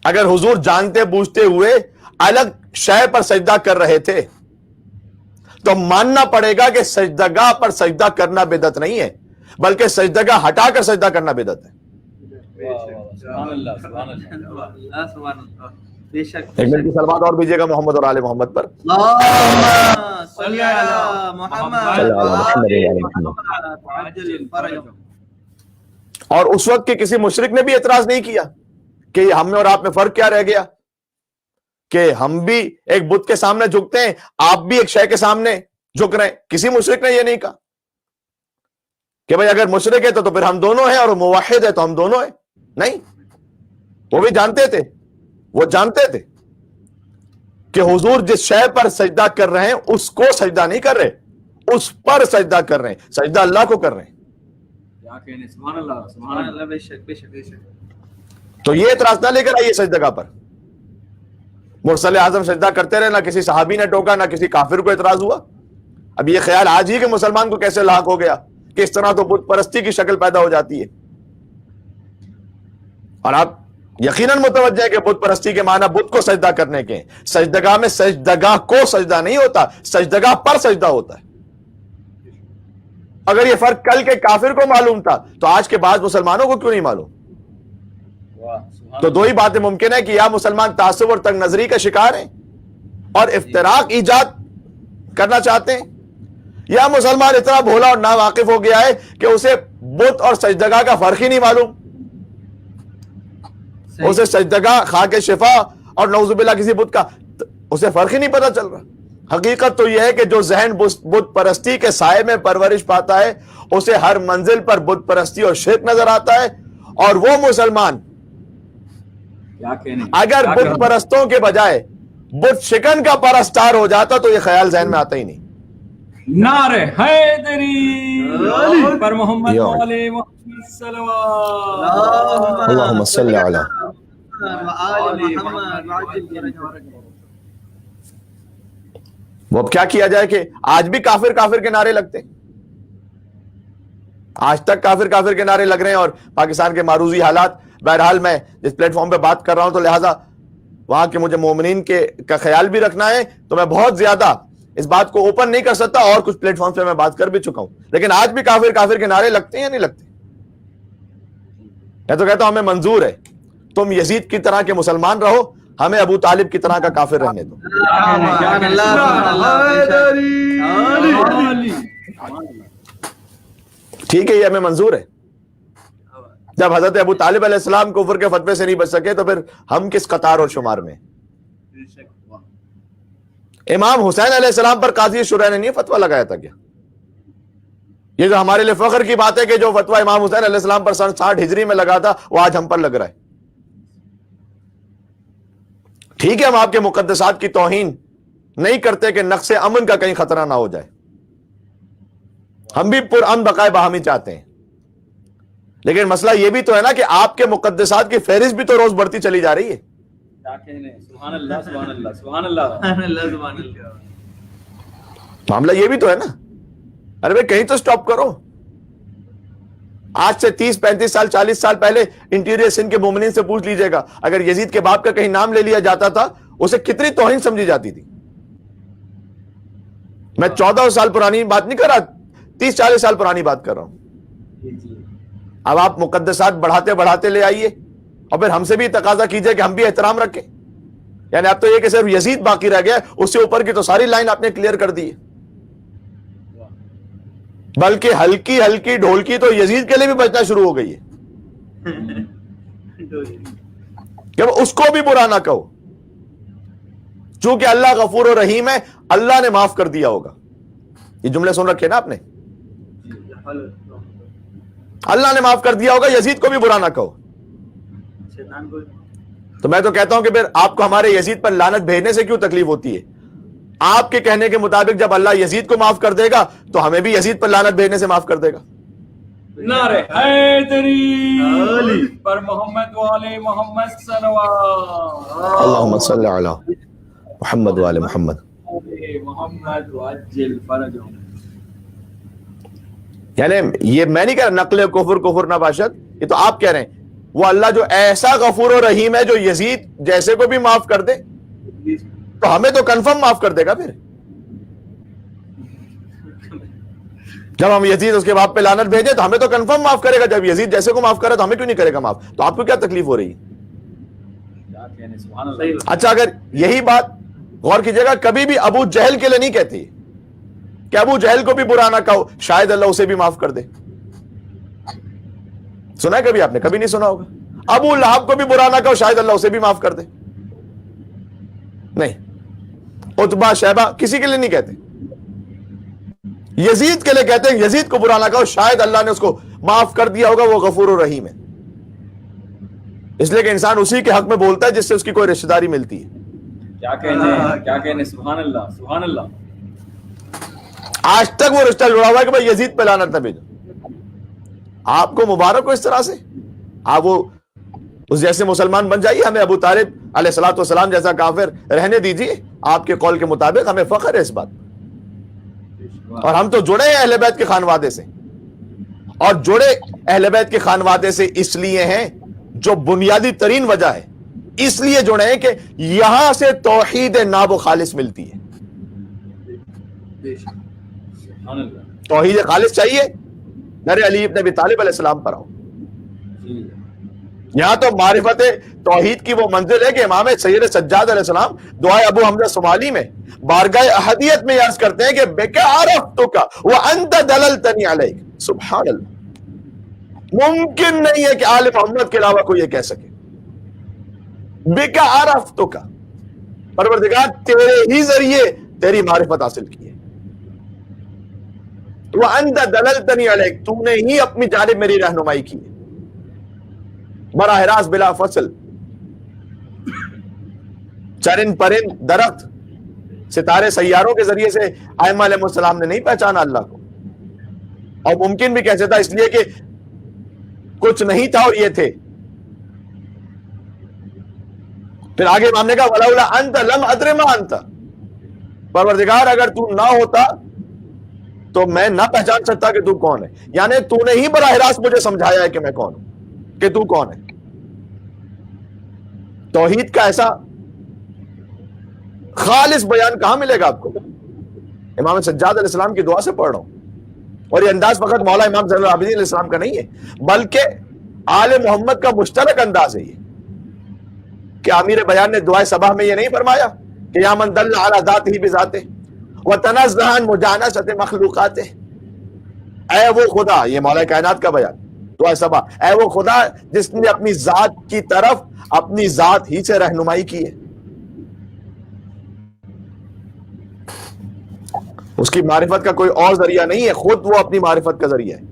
اگر حضور جانتے بوجھتے ہوئے الگ شے پر سجدہ کر رہے تھے تو ماننا پڑے گا کہ سجدگاہ پر سجدہ کرنا بدعت نہیں ہے، بلکہ سجدگاہ ہٹا کر سجدہ کرنا بدعت ہے۔ سبحان اللہ سبحان اللہ سبحان اللہ، بے شک ایک منٹ کی سلوات اور بھیجیے گا محمد اور آل محمد پر۔ اللہم صلی علی محمد صلی اللہ علیہ وسلم۔ وعجل فرجهم۔ اور اس وقت کے کسی مشرک نے بھی اعتراض نہیں کیا کہ ہم میں اور آپ میں فرق کیا رہ گیا، کہ ہم بھی ایک بت کے سامنے جھکتے ہیں، آپ بھی ایک شے کے سامنے جھک رہے ہیں۔ کسی مشرک نے یہ نہیں کہا کہ بھئی اگر مشرک ہے تو پھر ہم دونوں ہیں، اور موحد ہے تو ہم دونوں ہیں۔ نہیں، وہ بھی جانتے تھے، وہ جانتے تھے کہ حضور جس شے پر سجدہ کر رہے ہیں اس کو سجدہ نہیں کر رہے، اس پر سجدہ کر رہے ہیں، سجدہ اللہ کو کر رہے ہیں۔ کیا کہنے، سبحان اللہ سبحان سبحان اللہ۔ اللہ، بے شک بے شک بے شک۔ تو یہ اعتراض نہ لے کر آئیے سجدگاہ پر۔ مرسل اعظم سجدہ کرتے رہے، نہ کسی صحابی نے ٹوکا، نہ کسی کافر کو اعتراض ہوا۔ اب یہ خیال آج ہی کہ مسلمان کو کیسے لاحق ہو گیا کہ اس طرح تو بت پرستی کی شکل پیدا ہو جاتی ہے۔ اور آپ یقیناً متوجہ ہے کہ بت پرستی کے معنی بت کو سجدہ کرنے کے ہیں۔ سجدگاہ میں سجدگاہ کو سجدہ نہیں ہوتا، سجدگاہ پر سجدہ ہوتا ہے۔ اگر یہ فرق کل کے کافر کو معلوم تھا تو آج کے بعض مسلمانوں کو کیوں نہیں معلوم؟ واہ، سبحان تو دو ہی باتیں ممکن ہے کہ یا مسلمان تعصب اور تنگ نظری کا شکار ہیں اور افتراق ایجاد کرنا چاہتے ہیں، یا مسلمان اتنا بھولا اور ناواقف ہو گیا ہے کہ اسے بت اور سجدگاہ کا فرق ہی نہیں معلوم، اسے سجدگاہ خاک شفا اور نعوذ باللہ کسی بت کا اسے فرق ہی نہیں پتہ چل رہا۔ حقیقت تو یہ ہے کہ جو ذہن بت پرستی کے سائے میں پرورش پاتا ہے اسے ہر منزل پر بت پرستی اور شرک نظر آتا ہے، اور وہ مسلمان کیا کہنے، اگر کیا بت کہنے۔ پرستوں کے بجائے بت شکن کا پرستار ہو جاتا تو یہ خیال ذہن میں آتا ہی نہیں۔ نعرہ حیدری پر محمد یا والے محمد صلوات۔ اللہم صلی علی وآل محمد وعجل فرجهم۔ وہ اب کیا کیا جائے کہ آج بھی کافر کافر کے نعرے لگتے ہیں، آج تک کافر کافر کے نعرے لگ رہے ہیں۔ اور پاکستان کے معروضی حالات، بہرحال میں جس پلیٹ فارم پہ بات کر رہا ہوں تو لہٰذا وہاں کے مجھے مومنین کا خیال بھی رکھنا ہے، تو میں بہت زیادہ اس بات کو اوپن نہیں کر سکتا، اور کچھ پلیٹ فارم پہ میں بات کر بھی چکا ہوں، لیکن آج بھی کافر کافر کے نعرے لگتے ہیں یا نہیں لگتے؟ میں تو کہتا ہوں ہمیں منظور ہے، تم یزید کی طرح کے مسلمان رہو، ہمیں ابو طالب کی طرح کا کافر رہنے دو۔ سبحان اللہ سبحان اللہ۔ ٹھیک ہے، یہ ہمیں منظور ہے۔ جب حضرت ابو طالب علیہ السلام کفر کے فتوے سے نہیں بچ سکے تو پھر ہم کس قطار اور شمار میں؟ امام حسین علیہ السلام پر قاضی شرح نے نہیں فتویٰ لگایا تھا کیا؟ یہ جو ہمارے لیے فخر کی بات ہے کہ جو فتویٰ امام حسین علیہ السلام پر سن 60 ہجری میں لگا تھا وہ آج ہم پر لگ رہا ہے۔ ٹھیک ہے، ہم آپ کے مقدسات کی توہین نہیں کرتے کہ نقص امن کا کہیں خطرہ نہ ہو جائے، ہم بھی پرامن بقائے باہمی چاہتے ہیں، لیکن مسئلہ یہ بھی تو ہے نا کہ آپ کے مقدسات کی فہرست بھی تو روز بڑھتی چلی جا رہی ہے۔ کیا کہنے، سبحان اللہ سبحان اللہ سبحان اللہ۔ سبحان اللہ سبحان اللہ۔ معاملہ یہ بھی تو ہے نا، ارے بھائی کہیں تو سٹاپ کرو۔ آج سے 30 35 سال 40 سال پہلے انٹیریئر سندھ کے مومنین سے پوچھ لیجئے گا، اگر یزید کے باپ کا کہیں نام لے لیا جاتا تھا اسے کتنی توہین سمجھی جاتی تھی۔ میں 14 سال پرانی بات نہیں کر رہا، 30 40 سال پرانی بات کر رہا ہوں۔ اب آپ مقدسات بڑھاتے بڑھاتے لے آئیے اور پھر ہم سے بھی تقاضا کیجئے کہ ہم بھی احترام رکھیں۔ یعنی اب تو یہ کہ صرف یزید باقی رہ گیا، اس سے اوپر کی تو ساری لائن آپ نے کلیئر کر دی ہے، بلکہ ہلکی ہلکی ڈھولکی تو یزید کے لیے بھی بجنا شروع ہو گئی ہے کہ اس کو بھی برا نہ کہو، چونکہ اللہ غفور و رحیم ہے، اللہ نے معاف کر دیا ہوگا۔ یہ جملے سن رکھے نا آپ نے، اللہ نے معاف کر دیا ہوگا، یزید کو بھی برا نہ کہو۔ تو میں تو کہتا ہوں کہ پھر آپ کو ہمارے یزید پر لعنت بھیجنے سے کیوں تکلیف ہوتی ہے؟ آپ کے کہنے کے مطابق جب اللہ یزید کو معاف کر دے گا تو ہمیں بھی یزید پر لعنت بھیجنے سے معاف کر دے گا۔ نعرہ حیدری پر محمد والے محمد صلوات۔ اللہم صلی علی محمد وآل محمد۔ محمد وعجل فرجهم۔ یعنی یہ میں نہیں کہہ رہا نقل کفر کفر نباشد، یہ تو آپ کہہ رہے ہیں وہ اللہ جو ایسا غفور و رحیم ہے جو یزید جیسے کو بھی معاف کر دے تو ہمیں تو کنفرم معاف کر دے گا. پھر جب ہم یزید اس کے باپ پہ لعنت بھیجے تو ہمیں تو کنفرم معاف کرے گا. جب یزید جیسے کو معاف کرے تو ہمیں کیوں نہیں کرے گا معاف؟ تو آپ کو کیا تکلیف ہو رہی ہے؟ اچھا اگر یہی بات غور کیجیے گا کبھی بھی ابو جہل کے لیے نہیں کہتی کہ ابو جہل کو بھی برا نہ کہو شاید اللہ اسے بھی معاف کر دے. سنا ہے کبھی آپ نے؟ کبھی نہیں سنا ہوگا. ابو لہب کو بھی برا نہ کہو شاید اللہ اسے بھی معاف کر دے. نہیں. عتبہ شیبہ کسی کے لیے نہیں کہتے. یزید کے لیے کہتے ہیں یزید کو برا نہ کہو شاید اللہ نے اس کو معاف کر دیا ہوگا، وہ غفور الرحیم ہے. اس لیے کہ انسان اسی کے حق میں بولتا ہے جس سے اس کی کوئی رشتہ داری ملتی ہے. کیا کہنے سبحان اللہ سبحان اللہ. آج تک وہ رشتہ جڑا ہوا ہے کہ بھائی یزید پہ لعنت نہ بھیجو. آپ کو مبارک ہو اس طرح سے، آپ وہ اس جیسے مسلمان بن جائیے. ہمیں ابو طالب علیہ الصلوۃ والسلام جیسا کافر رہنے دیجیے. آپ کے قول کے مطابق ہمیں فخر ہے اس بات. اور ہم تو جڑے ہیں اہل بیت کے خانوادے سے، اور جڑے اہل بیت کے خانوادے سے اس لیے ہیں جو بنیادی ترین وجہ ہے، اس لیے جڑے ہیں کہ یہاں سے توحید ناب و خالص ملتی ہے. توحید خالص چاہیے در علی ابن ابی طالب علیہ السلام پر آؤ. یہاں تو معرفت توحید کی وہ منزل ہے کہ امام سید سجاد علیہ السلام دعائے ابو حمزہ صومالی میں بارگاہ احدیت میں عرض کرتے ہیں کہ بِکَ عَرَفْتُکَ وَأَنْتَ دَلَلْتَنِی عَلَیک. سبحان اللہ. ممکن نہیں ہے کہ آل محمد کے علاوہ کوئی یہ کہہ سکے. بِکَ عَرَفْتُکَ، پروردگار تیرے ہی ذریعے تیری معرفت حاصل کی ہے. وَأَنْتَ دَلَلْتَنِی عَلَیک، تو نے ہی اپنی جانب میری رہنمائی کی ہے براہ راست بلا فصل. چرند پرند درخت ستارے سیاروں کے ذریعے سے ائمہ علیہ السلام نے نہیں پہچانا اللہ کو. اور ممکن بھی کیسے تھا؟ اس لیے کہ کچھ نہیں تھا اور یہ تھے. پھر آگے امام نے کہا وَلَوْلَا أَنْتَ لَمْ أَدْرِ مَا أَنْتَ، پروردگار اگر تو نہ ہوتا تو میں نہ پہچان سکتا کہ تو کون ہے. یعنی تو نے ہی براہ راست مجھے سمجھایا ہے کہ میں کون ہوں، کہ تو کون ہے. توحید کا ایسا خالص بیان کہاں ملے گا آپ کو؟ امام سجاد علیہ السلام کی دعا سے پڑھ رہا ہوں. اور یہ انداز فقط مولا امام زین العابدین علیہ السلام کا نہیں ہے، بلکہ آل محمد کا مشترک انداز ہے یہ. کہ امیر بیان نے دعائے صباح میں یہ نہیں فرمایا کہ یا من دل علی ذاتہ بذاتہ وتنزہ عن مجانست مخلوقاتہ، اے وہ خدا، یہ مولا کائنات کا بیان دعائے صباح، اے وہ خدا جس نے اپنی ذات کی طرف اپنی ذات ہی سے رہنمائی کی ہے. اس کی معرفت کا کوئی اور ذریعہ نہیں ہے، خود وہ اپنی معرفت کا ذریعہ ہے.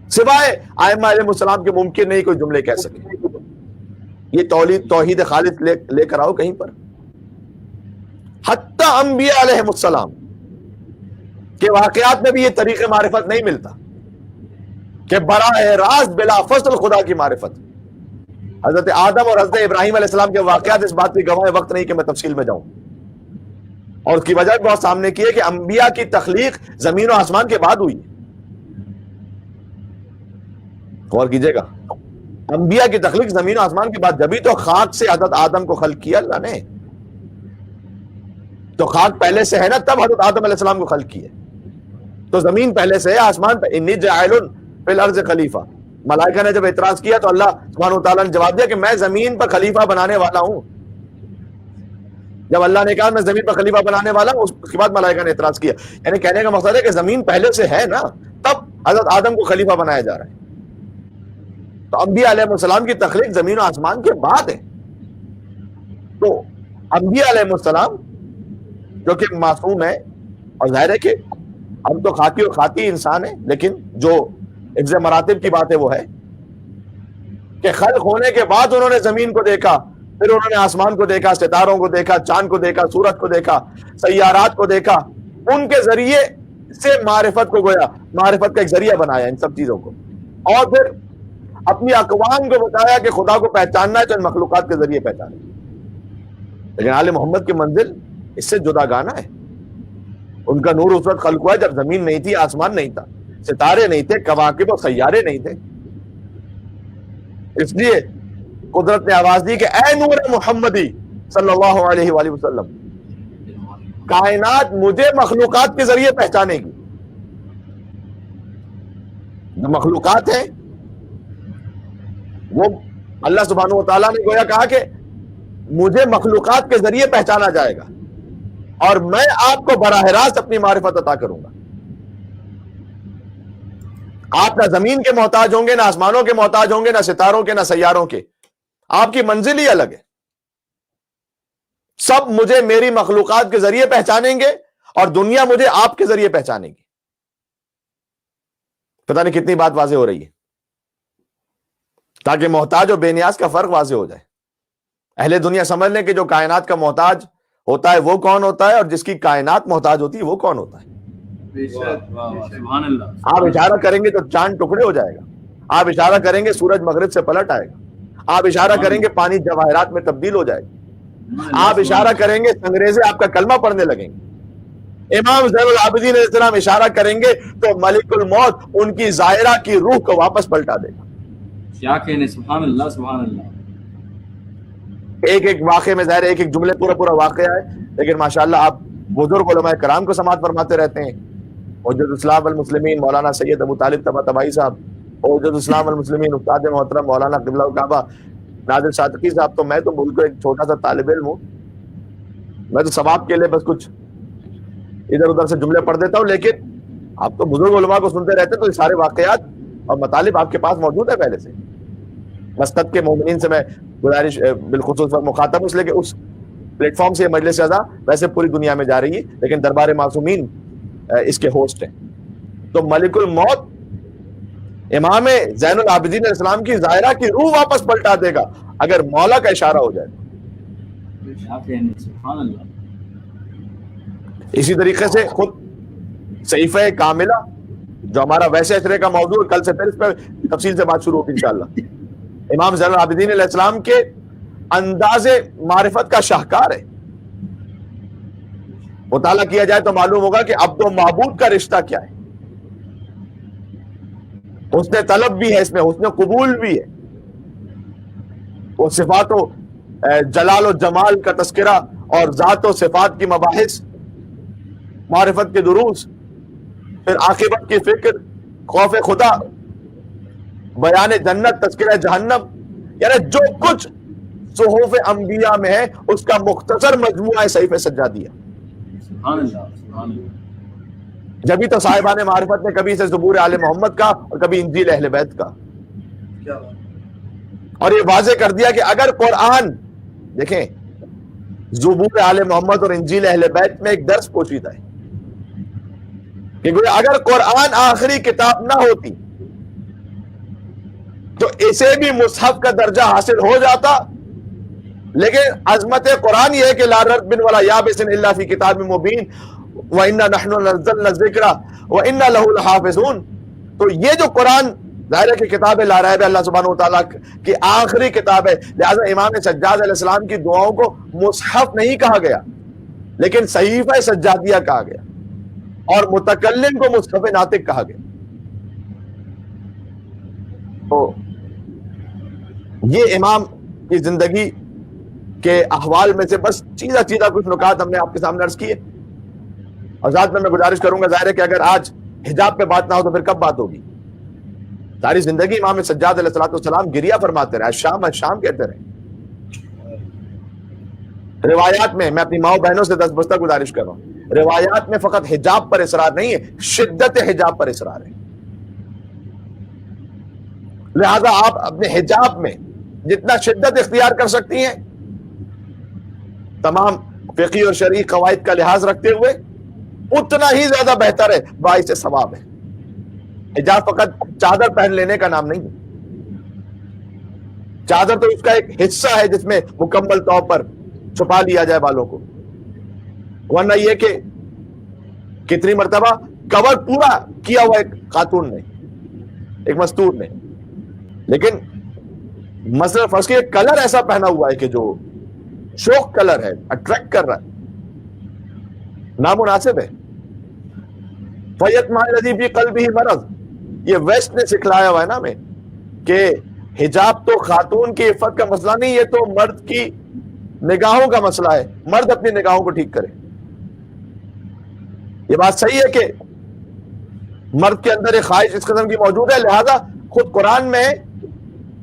سوائے ائمہ علیہ السلام کے ممکن نہیں کوئی جملے کہہ سکے. یہ توحید خالص لے کر آؤ کہیں پر. حتیٰ انبیاء علیہ السلام کے واقعات میں بھی یہ طریق معرفت نہیں ملتا کہ براہ راست بلا فصل خدا کی معرفت. حضرت آدم اور حضرت ابراہیم علیہ السلام کے واقعات اس بات کی گواہ، وقت نہیں کہ میں تفصیل میں جاؤں. اور اس کی وجہ بہت سامنے کی ہے کہ انبیاء کی تخلیق زمین و آسمان کے بعد ہوئی. غور کیجئے گا، انبیاء کی تخلیق زمین و آسمان کے بعد. جبھی تو خاک سے حضرت آدم کو خلق کیا اللہ نے. تو خاک پہلے سے ہے نا، تب حضرت آدم علیہ السلام کو خلق کیا. تو زمین پہلے سے ہے، آسمان پہ. انی جاعل فی الارض خلیفہ. ملائکہ نے جب اعتراض کیا تو اللہ سبحانہ وتعالیٰ نے جواب دیا کہ میں زمین پر خلیفہ بنانے والا ہوں. جب اللہ نے کہا میں زمین پر خلیفہ بنانے والا ہوں، اس کے بعد ملائکہ نے اعتراض کیا. یعنی کہنے کا مقصد ہے کہ زمین پہلے سے ہے نا، تب حضرت آدم کو خلیفہ بنایا جا رہا ہے. تو انبیاء علیہ السلام کی تخلیق زمین و آسمان کے بعد ہے. تو انبیاء علیہ السلام جو کہ معصوم ہے، اور ظاہر ہے کہ ہم تو خاکی اور خاطی انسان ہیں، لیکن جو حفظ مراتب کی بات ہے وہ ہے کہ خلق ہونے کے بعد انہوں نے زمین کو دیکھا، پھر انہوں نے آسمان کو دیکھا، ستاروں کو دیکھا، چاند کو دیکھا، سورج کو دیکھا، سیارات کو دیکھا. ان کے ذریعے سے معرفت کو گویا معرفت کا ایک ذریعہ بنایا ان سب چیزوں کو. اور پھر اپنی اقوام کو بتایا کہ خدا کو پہچاننا ہے تو ان مخلوقات کے ذریعے پہچانا. لیکن آل محمد کی منزل اس سے جدا گانا ہے. ان کا نور اس وقت خلق ہوا ہے جب زمین نہیں تھی، آسمان نہیں تھا، ستارے نہیں تھے، کواکب اور سیارے نہیں تھے. اس لیے قدرت نے آواز دی کہ اے نور محمدی صلی اللہ علیہ وآلہ وسلم، کائنات مجھے مخلوقات کے ذریعے پہچانے گی. جو مخلوقات ہیں وہ اللہ سبحانہ و تعالیٰ نے گویا کہا کہ مجھے مخلوقات کے ذریعے پہچانا جائے گا اور میں آپ کو براہ راست اپنی معرفت عطا کروں گا. آپ نہ زمین کے محتاج ہوں گے، نہ آسمانوں کے محتاج ہوں گے، نہ ستاروں کے، نہ سیاروں کے. آپ کی منزل ہی الگ ہے. سب مجھے میری مخلوقات کے ذریعے پہچانیں گے اور دنیا مجھے آپ کے ذریعے پہچانے گی. پتہ نہیں کتنی بات واضح ہو رہی ہے، تاکہ محتاج اور بے نیاز کا فرق واضح ہو جائے. اہل دنیا سمجھ لیں کہ جو کائنات کا محتاج ہوتا ہے وہ کون ہوتا ہے اور جس کی کائنات محتاج ہوتی ہے وہ کون ہوتا ہے. سبحان اللہ. آپ اشارہ کریں گے تو چاند ٹکڑے ہو جائے گا، آپ اشارہ کریں گے سورج مغرب سے پلٹ آئے گا، آپ اشارہ کریں گے پانی جواہرات میں تبدیل ہو جائے گا، آپ اشارہ کریں گے انگریزی آپ کا کلمہ پڑھنے لگیں گے، امام زین العابدین علیہ السلام اشارہ کریں گے تو ملک الموت ان کی ظاہرہ کی روح کو واپس پلٹا دے گا. کیا کہنے. سبحان اللہ سبحان اللہ. ایک ایک واقعے میں ظاہر ایک ایک جملے پورا واقعہ ہے، لیکن ماشاءاللہ آپ بزرگ علماء کرام کو سماعت فرماتے رہتے ہیں. حجت اسلام المسلمین مولانا سید ابو طالب طباطبائی صاحب، حجت اسلام المسلمین استاد محترم مولانا قبلہ کعبہ نادر صادقی صاحب. تو میں تو بالکل ایک چھوٹا سا طالب علم ہوں، میں تو ثواب کے لیے بس کچھ ادھر ادھر سے جملے پڑھ دیتا ہوں، لیکن آپ تو بزرگ علماء کو سنتے رہتے ہیں تو یہ سارے واقعات اور مطالب آپ کے پاس موجود ہے پہلے سے. مسقط کے مومنین سے میں گزارش بالخصوص مخاطب، اس لیے کہ اس پلیٹ فارم سے یہ مجلس رضا ویسے پوری دنیا میں جا رہی ہے، لیکن دربار معصومین اس کے ہوسٹ ہیں. تو ملک الموت امام زین العابدین علیہ السلام کی ظاہرہ کی روح واپس پلٹا دے گا اگر مولا کا اشارہ ہو جائے. کیا کہنے. سبحان اللہ. اسی طریقے سے خود صحیفہ کاملہ جو ہمارا ویسے اشرے کا موضوع ہے، کل سے پھر اس پہ تفصیل سے بات شروع ہوگی انشاءاللہ. امام زین العابدین علیہ السلام کے انداز معرفت کا شاہکار ہے. مطالعہ کیا جائے تو معلوم ہوگا کہ عبد و معبود کا رشتہ کیا ہے. حسن طلب بھی ہے اس میں، حسن قبول بھی ہے. وہ صفات و جلال و جمال کا تذکرہ اور ذات و صفات کی مباحث، معرفت کے دروس، پھر عاقبت کی فکر، خوف خدا، بیان جنت، تذکرہ جہنم، یعنی جو کچھ صحف انبیاء میں ہے اس کا مختصر مجموعہ ہے صحیفہ سجادیہ. سبحان اللہ سبحان اللہ. جبھی تو صاحبان معرفت نے کبھی اسے زبور آل محمد کا اور کبھی انجیل اہل بیت کا، اور یہ واضح کر دیا کہ اگر قرآن دیکھیں زبور آل محمد اور انجیل اہل بیت میں ایک درس پوشیدہ ہے کہ اگر قرآن آخری کتاب نہ ہوتی تو اسے بھی مصحف کا درجہ حاصل ہو جاتا. لیکن عظمت قرآن یہ ہے کہ لا رتب ولا یابس الا فی کتاب مبین وَإِنَّا نَحْنُ نَزَّلْنَا الذِّكْرَ وَإِنَّا لَهُ لَحَافِظُونَ. تو یہ جو قرآن ظاہر ہے کہ کتاب لا ریب اللہ سبحانہ وتعالیٰ کی آخری کتاب ہے، لہٰذا امام سجاد علیہ السلام کی دعاؤں کو مصحف نہیں کہا گیا لیکن صحیفہ سجادیہ کہا گیا، اور متکلم کو مصحف ناطق کہا گیا. تو یہ امام کی زندگی کے احوال میں سے بس چیزہ کچھ نکات ہم نے آپ کے سامنے عرض کیے. اور ذات میں گزارش کروں گا، ظاہر ہے کہ اگر آج حجاب پہ بات نہ ہو تو پھر کب بات ہوگی. ساری زندگی امام سجاد علیہ السلام گریہ فرماتے رہے، الشام کہتے رہے. روایات میں میں اپنی ماؤں بہنوں سے دستبستہ گزارش کر رہا ہوں، روایات میں فقط حجاب پر اصرار نہیں ہے، شدت حجاب پر اصرار ہے. لہذا آپ اپنے حجاب میں جتنا شدت اختیار کر سکتی ہیں تمام فقہی اور شرعی قواعد کا لحاظ رکھتے ہوئے اتنا ہی زیادہ بہتر ہے، باعث ثواب ہے. حجاب فقط چادر پہن لینے کا نام نہیں ہے، چادر تو اس کا ایک حصہ ہے جس میں مکمل طور پر چھپا لیا جائے بالوں کو، ورنہ یہ کہ کتنی مرتبہ کور پورا کیا ہوا ایک خاتون نے، ایک مستور نے، لیکن مثلا فرض کے کلر ایسا پہنا ہوا ہے کہ جو شوق کلر ہے، اٹریکٹ کر رہا ہے، نامناسب ہے. فَيَطْمَعَ الَّذِي فِي قَلْبِهِ مَرَضٌ، یہ ویسٹ نے سکھلایا ہوا ہے نا ہمیں کہ حجاب تو خاتون کی عفت کا مسئلہ نہیں، یہ تو مرد کی نگاہوں کا مسئلہ ہے. مرد اپنی نگاہوں کو ٹھیک کرے. یہ بات صحیح ہے کہ مرد کے اندر ایک خواہش اس قسم کی موجود ہے، لہذا خود قرآن میں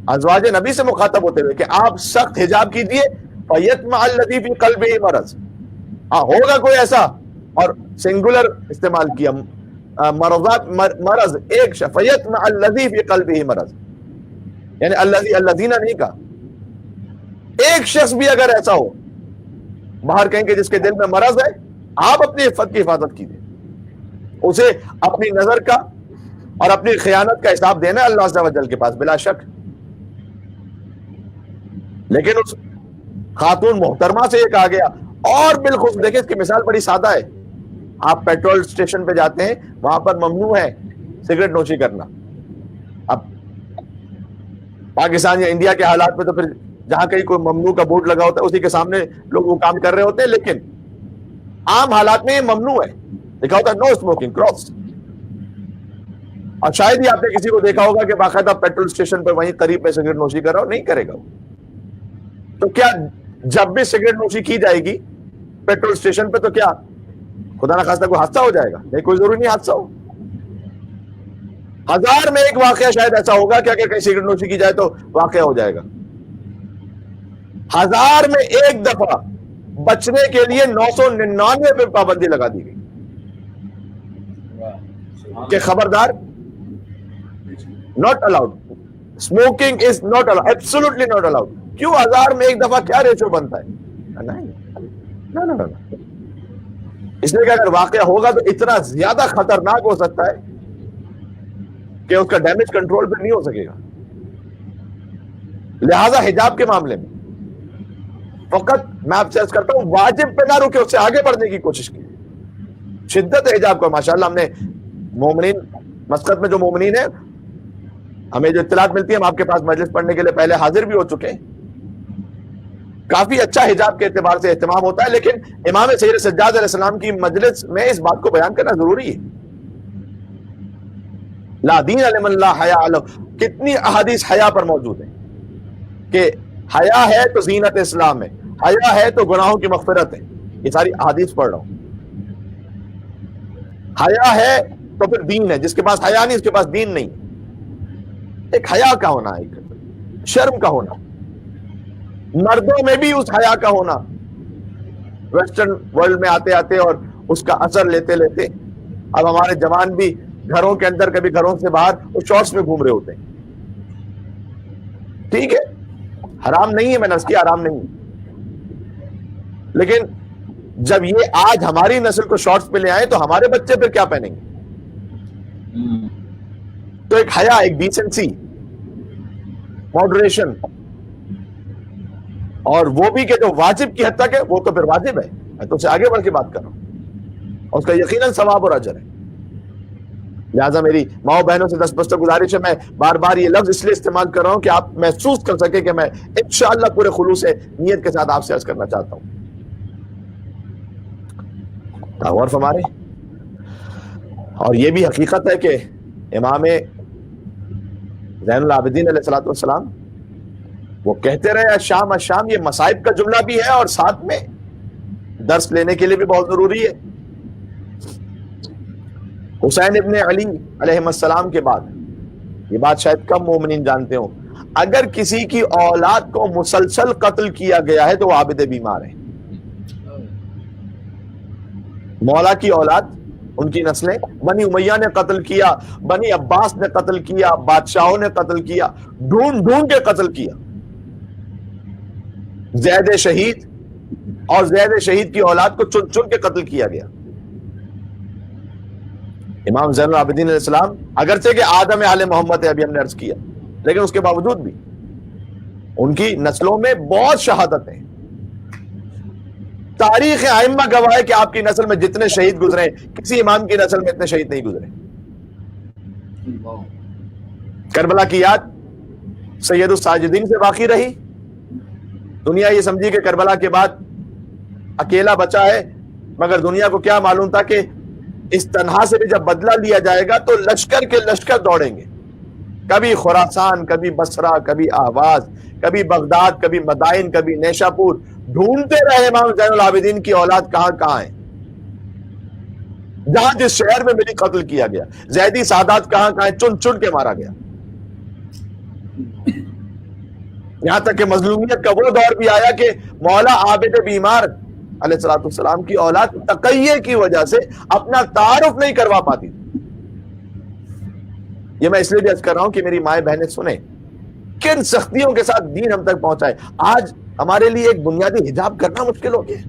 ازواج نبی سے مخاطب ہوتے ہوئے کہ آپ سخت حجاب کیجئے. فَيَطْمَعَ الَّذِي فِي قَلْبِهِ مرض، ہوگا کوئی ایسا، اور سنگولر استعمال کیا، مرض ایک شخص، فَيَطْمَعَ الَّذِي فِي قَلْبِهِ مرض، یعنی الذین نہیں کہا، ایک شخص بھی اگر ایسا ہو باہر کہیں کہ جس کے دل میں مرض ہے، آپ اپنی عفت کی حفاظت کیجئے. اسے اپنی نظر کا اور اپنی خیانت کا حساب دینا ہے اللہ عز و جل کے پاس بلا شک. لیکن اس خاتون محترمہ سے یہ کہا گیا، اور بالخصوص دیکھیں اس کی مثال بڑی سادہ ہے. آپ پیٹرول اسٹیشن پہ جاتے ہیں، وہاں پر ممنوع ہے سگریٹ نوشی کرنا. اب پاکستان یا انڈیا کے حالات میں تو پھر جہاں کہیں کوئی ممنوع کا بورڈ لگا ہوتا ہے اسی کے سامنے لوگ وہ کام کر رہے ہوتے ہیں، لیکن عام حالات میں یہ ممنوع ہے، لکھا ہوتا ہے نو اسموکنگ کراس. اور شاید ہی آپ نے کسی کو دیکھا ہوگا کہ باقاعدہ پیٹرول اسٹیشن پہ وہیں قریب میں سگریٹ نوشی کر رہا ہو، نہیں کرے گا وہ. تو کیا جب بھی سگریٹ نوشی کی جائے گی پیٹرول اسٹیشن پہ تو کیا خدا نہ خواستہ کوئی حادثہ ہو جائے گا؟ نہیں، کوئی ضروری نہیں حادثہ ہو. 1000 میں ایک واقعہ شاید ایسا ہوگا کہ اگر کہیں سگریٹ نوشی کی جائے تو واقعہ ہو جائے گا. 1000 میں ایک دفعہ بچنے کے لیے 999 پہ پابندی لگا دی گئی کہ خبردار، not allowed, smoking is not allowed, absolutely not allowed. کیوں 1000 میں ایک دفعہ کیا ریشو بنتا ہے؟ نہیں، اس لیے کہ اگر واقعہ ہوگا تو اتنا زیادہ خطرناک ہو سکتا ہے کہ اس کا ڈیمیج کنٹرول پہ نہیں ہو سکے گا. لہذا حجاب کے معاملے میں فقط میں آپ سے عرض کرتا ہوں واجب پہ نہ رکے، اس سے آگے بڑھنے کی کوشش کی. شدت حجاب کو ماشاءاللہ ہم نے مومنین مسقط میں جو مومنین ہیں، ہمیں جو اطلاعات ملتی ہے، ہم آپ کے پاس مجلس پڑھنے کے لیے پہلے حاضر بھی ہو چکے ہیں، کافی اچھا حجاب کے اعتبار سے اہتمام ہوتا ہے. لیکن امام سید سجاد علیہ السلام کی مجلس میں اس بات کو بیان کرنا ضروری ہے. لا دین لمن لا حیا لہ، کتنی احادیث حیا پر موجود ہیں کہ حیا ہے تو زینت اسلام ہے، حیا ہے تو گناہوں کی مغفرت ہے. یہ ساری احادیث پڑھ رہا ہوں. حیا ہے تو پھر دین ہے، جس کے پاس حیا نہیں اس کے پاس دین نہیں. ایک حیا کا ہونا، ایک شرم کا ہونا، مردوں میں بھی اس حیا کا ہونا. ویسٹرن ورلڈ میں آتے آتے اور اس کا اثر لیتے لیتے اب ہمارے جوان بھی گھروں کے اندر، کبھی گھروں سے باہر وہ شارٹس میں گھوم رہے ہوتے ہیں. ٹھیک ہے، حرام نہیں ہے، میں نے اس کی حرام نہیں ہے، لیکن جب یہ آج ہماری نسل کو شارٹس پہ لے آئے تو ہمارے بچے پھر کیا پہنیں گے؟ تو ایک حیا، ایک ڈیسنسی، ماڈریشن، اور وہ بھی کہ جو واجب کی حد تک ہے وہ تو پھر واجب ہے. میں تو اسے آگے بڑھ کے بات کر رہا ہوں، اور اس کا یقیناً ثواب اور اجر ہے. لہٰذا میری ماؤں بہنوں سے دست بستہ گزارش ہے، میں بار بار یہ لفظ اس لیے استعمال کر رہا ہوں کہ آپ محسوس کر سکیں کہ میں انشاءاللہ پورے خلوص نیت کے ساتھ آپ سے عرض کرنا چاہتا ہوں. غور فرمائیں. اور یہ بھی حقیقت ہے کہ امام زین العابدین علیہ الصلوۃ والسلام وہ کہتے رہے الشام الشام، یہ مصائب کا جملہ بھی ہے اور ساتھ میں درس لینے کے لیے بھی بہت ضروری ہے. حسین ابن علی علیہ السلام کے بعد یہ بات شاید کم مومنین جانتے ہوں، اگر کسی کی اولاد کو مسلسل قتل کیا گیا ہے تو وہ عابد بیمار ہے. مولا کی اولاد، ان کی نسلیں، بنی امیہ نے قتل کیا، بنی عباس نے قتل کیا، بادشاہوں نے قتل کیا، ڈھونڈ ڈھونڈ کے قتل کیا. زید شہید اور زید شہید کی اولاد کو چن چن کے قتل کیا گیا. امام زین العابدین علیہ السلام اگرچہ کہ آدم آل محمد ہے، ابھی ہم نے عرض کیا، لیکن اس کے باوجود بھی ان کی نسلوں میں بہت شہادت ہیں. تاریخ ائمہ گواہ ہے کہ آپ کی نسل میں جتنے شہید گزرے کسی امام کی نسل میں اتنے شہید نہیں گزرے. کربلا کی یاد سید الساجدین سے باقی رہی. دنیا یہ سمجھی کہ کربلا کے بعد اکیلا بچا ہے، مگر دنیا کو کیا معلوم تھا کہ اس تنہا سے بھی جب بدلہ لیا جائے گا تو لشکر کے لشکر دوڑیں گے. کبھی خراسان، کبھی بصرہ، کبھی اہواز، کبھی بغداد، کبھی مدائن، کبھی نیشا پور، ڈھونڈتے رہے امام زین العابدین کی اولاد کہاں کہاں ہے، جہاں جس شہر میں میری قتل کیا گیا، زیدی سادات کہاں کہاں ہیں، چن چن کے مارا گیا. یہاں تک کہ مظلومیت کا وہ دور بھی آیا کہ مولا عابد بیمار علیہ الصلوۃ والسلام کی اولاد تقیے کی وجہ سے اپنا تعارف نہیں کروا پاتی. یہ میں اس لیے بھی عرض کر رہا ہوں کہ میری مائیں بہنیں سنیں کن سختیوں کے ساتھ دین ہم تک پہنچا ہے. آج ہمارے لیے ایک بنیادی حجاب کرنا مشکل ہو گیا ہے،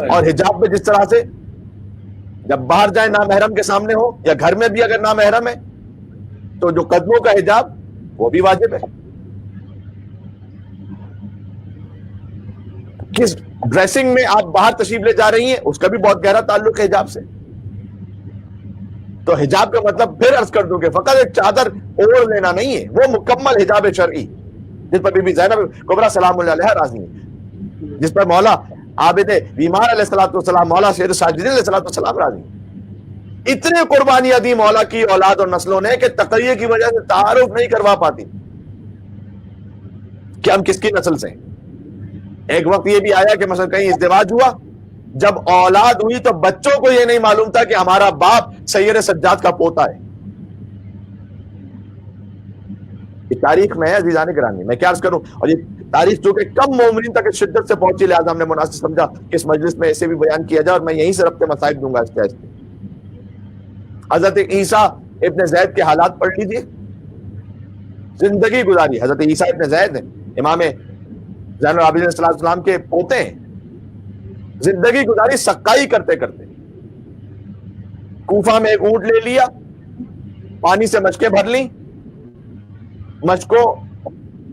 اور حجاب میں جس طرح سے جب باہر جائیں نامحرم کے سامنے ہو، یا گھر میں بھی اگر نامحرم ہے تو جو قدموں کا حجاب وہ بھی واجب ہے. کس ڈریسنگ میں آپ باہر تشریف لے جا رہی ہیں اس کا بھی بہت گہرا تعلق ہے حجاب سے. تو حجاب کا مطلب پھر عرض کر دوں کہ فقط ایک چادر اوڑھ لینا نہیں ہے، وہ مکمل حجاب شرعی جس پر بی بی زینب کبریٰ سلام اللہ علیہا راضی ہے، جس پر مولا عابد بیمار علیہ الصلوۃ والسلام، مولا سید الساجدین علیہ الصلوۃ والسلام راضی ہیں. اتنے قربانیاں دی مولا کی اولاد اور نسلوں نے کہ تقیے کی وجہ سے تعارف نہیں کروا پاتی کہ ہم کس کی نسل سے ہیں. ایک وقت یہ بھی آیا کہ مثلا کہیں ازدواج ہوا، جب اولاد ہوئی تو بچوں کو یہ نہیں معلوم تھا کہ ہمارا باپ سید سجاد کا پوتا ہے. یہ تاریخ میں ہے عزیزان گرامی، میں کیا عرض کروں. اور یہ تاریخ جو کہ کم مومنین تک شدت سے پہنچی، لہٰذا ہم نے مناسب سمجھا کہ اس مجلس میں ایسے بھی بیان کیا جائے، اور میں یہیں سے ربط مسائب دوں گا اس کے. حضرت عیسیٰ ابن زید کے حالات پڑھ لیجیے. زندگی گزاری، حضرت عیسیٰ ابن زید امام زین العابدین علیہ السلام کے پوتے ہیں، زندگی گزاری سقائی کرتے کرتے. کوفہ میں ایک اونٹ لے لیا، پانی سے مشکیں بھر لیں، مشکوں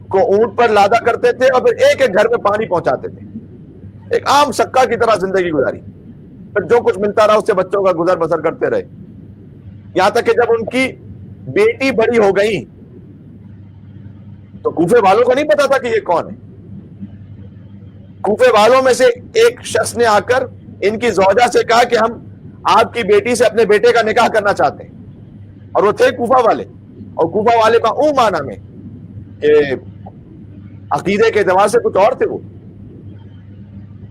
کو اونٹ پر لادا کرتے تھے اور پھر ایک ایک گھر میں پانی پہنچاتے تھے. ایک عام سکا کی طرح زندگی گزاری. پھر جو کچھ ملتا رہا اس سے بچوں کا گزر بسر کرتے رہے، یہاں تک کہ جب ان کی بیٹی بڑی ہو گئی تو کوفے والوں کو نہیں پتا تھا کہ یہ کون ہے. کوفے والوں میں سے ایک شخص نے آ کر ان کی زوجہ سے کہا کہ ہم آپ کی بیٹی سے اپنے بیٹے کا نکاح کرنا چاہتے ہیں. اور وہ تھے کوفہ والے، اور کوفہ والے کا او معنی میں کہ عقیدے کے اعتبار سے کچھ اور تھے، وہ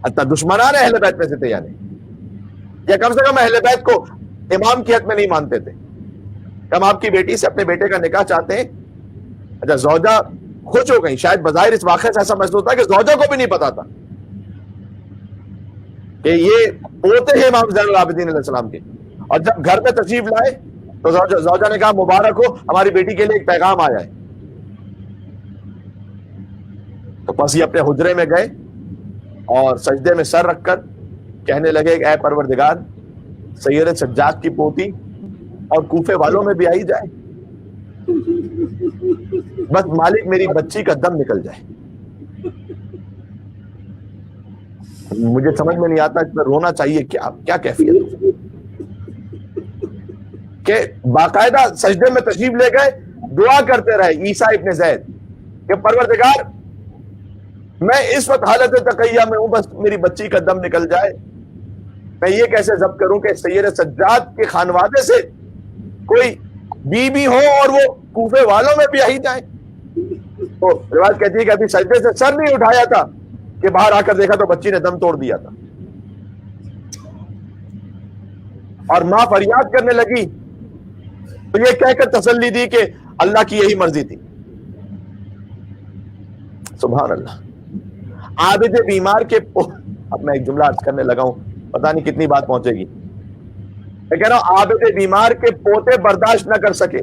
حتیٰ دشمنان اہل بیت میں سے تھے، یعنی یا کم سے کم اہل بیت کو امام کی حد میں نہیں مانتے تھے. ہم آپ کی بیٹی سے اپنے بیٹے کا نکاح چاہتے ہیں. اچھا، زوجہ خوش ہو گئی. شاید بظاہر اس واقعے سے ایسا محسوس ہوتا ہے کہ زوجہ کو بھی نہیں پتا تھا کہ یہ پوتے ہیں امام زین العابدین علیہ السلام کے. اور جب گھر میں تشریف لائے تو زوجہ نے کہا مبارک ہو، ہماری بیٹی کے لیے ایک پیغام آیا ہے. تو پس یہ اپنے حجرے میں گئے اور سجدے میں سر رکھ کر کہنے لگے کہ اے پروردگار، سید سجاد کی پوتی اور کوفے والوں میں بھی آئی جائے، بس مالک میری بچی کا دم نکل جائے. مجھے سمجھ میں نہیں آتا اس میں رونا چاہیے کیا کیفیت کہ باقاعدہ سجدے میں تشریف لے گئے، دعا کرتے رہے عیسیٰ ابن زید کہ پروردگار میں اس وقت حالت تقیہ میں ہوں، بس میری بچی کا دم نکل جائے. میں یہ کیسے ضبط کروں کہ سید سجاد کے خانوادے سے کوئی بی ہو اور وہ کوفے والوں میں بھی آئی جائیں. تو روایت کہتی ہے کہ ابھی سجدے سے سر نہیں اٹھایا تھا کہ باہر آ کر دیکھا تو بچی نے دم توڑ دیا تھا، اور ماں فریاد کرنے لگی تو یہ کہہ کر تسلی دی کہ اللہ کی یہی مرضی تھی. سبحان اللہ. عابد بیمار کے اب میں ایک جملہ عرض کرنے لگا ہوں، پتہ نہیں کتنی بات پہنچے گی. میں کہہ رہا ہوں عابد بیمار کے پوتے برداشت نہ کر سکے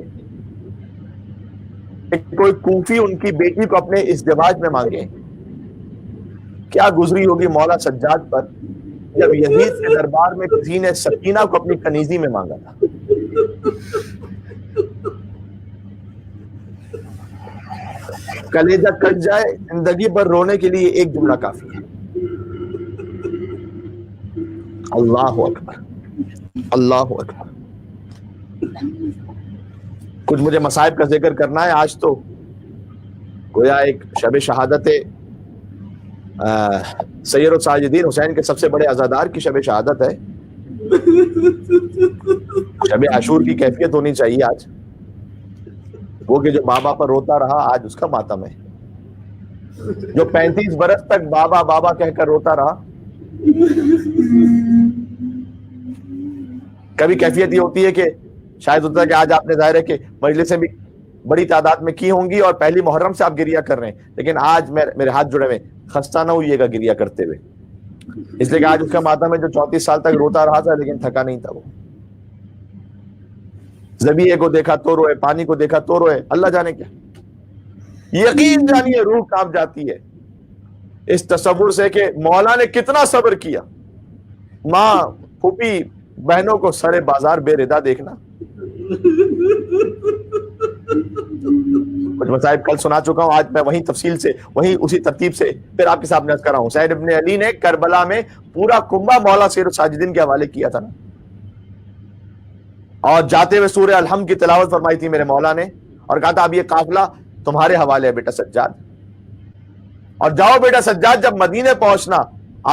کہ کوئی کوفی ان کی بیٹی کو اپنے ازدواج میں مانگے. کیا گزری ہوگی مولا سجاد پر جب یزید کے دربار میں کسی نے سکینہ کو اپنی کنیزی میں مانگا تھا. کلیجہ کٹ جائے، زندگی پر رونے کے لیے ایک جملہ کافی ہے، اللہ اکبر اللہ اکبر. کچھ مجھے مصائب کا ذکر کرنا ہے. آج تو گویا ایک شب شہادت سید الساجدین حسین کے سب سے بڑے عزادار کی شب شہادت ہے. شب عاشور کی کیفیت ہونی چاہیے آج. وہ کہ جو بابا پر روتا رہا آج اس کا ماتم ہے، جو 35 برس تک بابا بابا کہہ کر روتا رہا. کبھی کیفیت یہ ہوتی ہے کہ شاید ہوتا ہے کہ آج آپ نے ظاہر ہے کہ مجلسیں بھی بڑی تعداد میں کی ہوں گی اور پہلی محرم سے آپ گریا کر رہے ہیں، لیکن آج میرے ہاتھ جڑے ہوئے، خستہ نہ ہوئیے گا گریا کرتے ہوئے، اس لیے کہ آج اس کا ماتم ہے جو 34 سال تک روتا رہا تھا لیکن تھکا نہیں تھا. وہ ذبیحے کو دیکھا تو روئے، پانی کو دیکھا تو روئے، اللہ جانے کیا. یقین جانیے روح کانپ جاتی ہے اس تصور سے کہ مولا نے کتنا صبر کیا. ماں پھوپھی بہنوں کو سرے بازار بے ردا دیکھنا. کچھ مصائب کل سنا چکا ہوں، آج میں وہیں تفصیل سے وہیں اسی ترتیب سے پھر آپ کے سامنے عرض کر رہا ہوں. حسین ابن علی نے کربلا میں پورا کنبہ مولا سیر الساجدین کے حوالے کیا تھا نا، اور جاتے ہوئے سورہ الحمد کی تلاوت فرمائی تھی میرے مولا نے اور کہا تھا اب یہ قافلہ تمہارے حوالے ہے بیٹا سجاد، اور جاؤ بیٹا سجاد جب مدینے پہنچنا،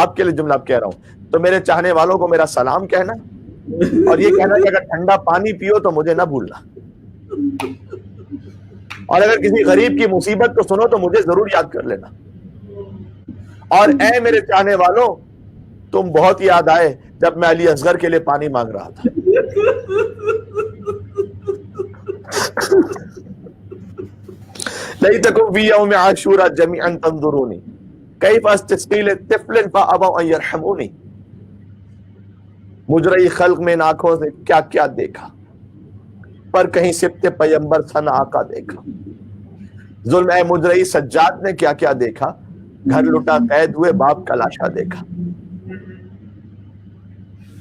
آپ کے لیے جملہ اب کہہ رہا ہوں، تو میرے چاہنے والوں کو میرا سلام کہنا اور یہ کہنا کہ اگر ٹھنڈا پانی پیو تو مجھے نہ بھولنا، اور اگر کسی غریب کی مصیبت کو سنو تو مجھے ضرور یاد کر لینا، اور اے میرے چاہنے والوں تم بہت یاد آئے جب میں علی اصغر کے لیے پانی مانگ رہا تھا. لیتکم فی یوم عاشورا جمیعا تنظرونی کیف استسقی لطفل فابوا ان یرحمونی. مجرئی خلق میں ان آنکھوں سے کیا کیا دیکھا، پر کہیں سبت پیمبر سن آقا دیکھا. ظلم اے مجرئی سجاد نے کیا کیا دیکھا، گھر لٹا قید ہوئے باپ کا لاشا دیکھا.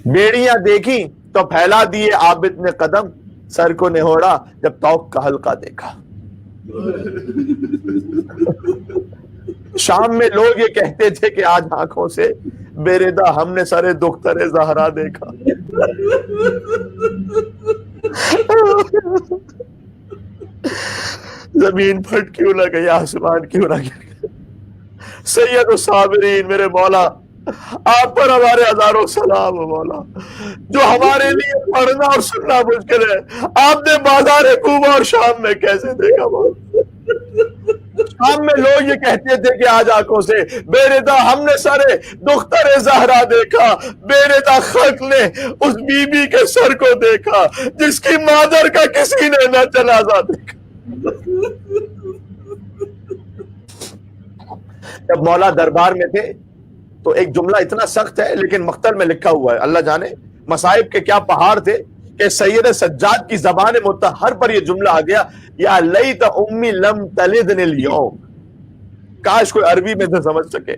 بیڑیاں دیکھی تو پھیلا دیے عابد نے قدم، سر کو نہوڑا جب توق کا حلقہ دیکھا. شام میں لوگ یہ کہتے تھے کہ آج آنکھوں سے بے ردا ہم نے سارے دختر زہرا دیکھا. زمین پھٹ کیوں نہ گئی، آسمان کیوں نہ گر. سید الصابرین میرے مولا آپ پر ہمارے ہزاروں سلام ہو مولا، جو ہمارے لیے پڑھنا اور سننا مشکل ہے آپ نے بازار کوبہ اور شام میں کیسے دیکھا مولا. شام میں لوگ یہ کہتے تھے کہ آج آنکھوں سے بے ردا ہم نے سارے دختر زہرا دیکھا، بے ردا خلق نے اس بی بی کے سر کو دیکھا جس کی مادر کا کسی نے نہ جنازہ دیکھا. جب مولا دربار میں تھے تو ایک جملہ اتنا سخت ہے لیکن مقتل میں لکھا ہوا ہے، اللہ جانے مصائب کے کیا پہاڑ تھے کہ سید سجاد کی زبان مطہر پر یہ جملہ آ گیا، یا لیت امی لم تلدنی اليوم. کاش کوئی عربی میں سے سمجھ سکے.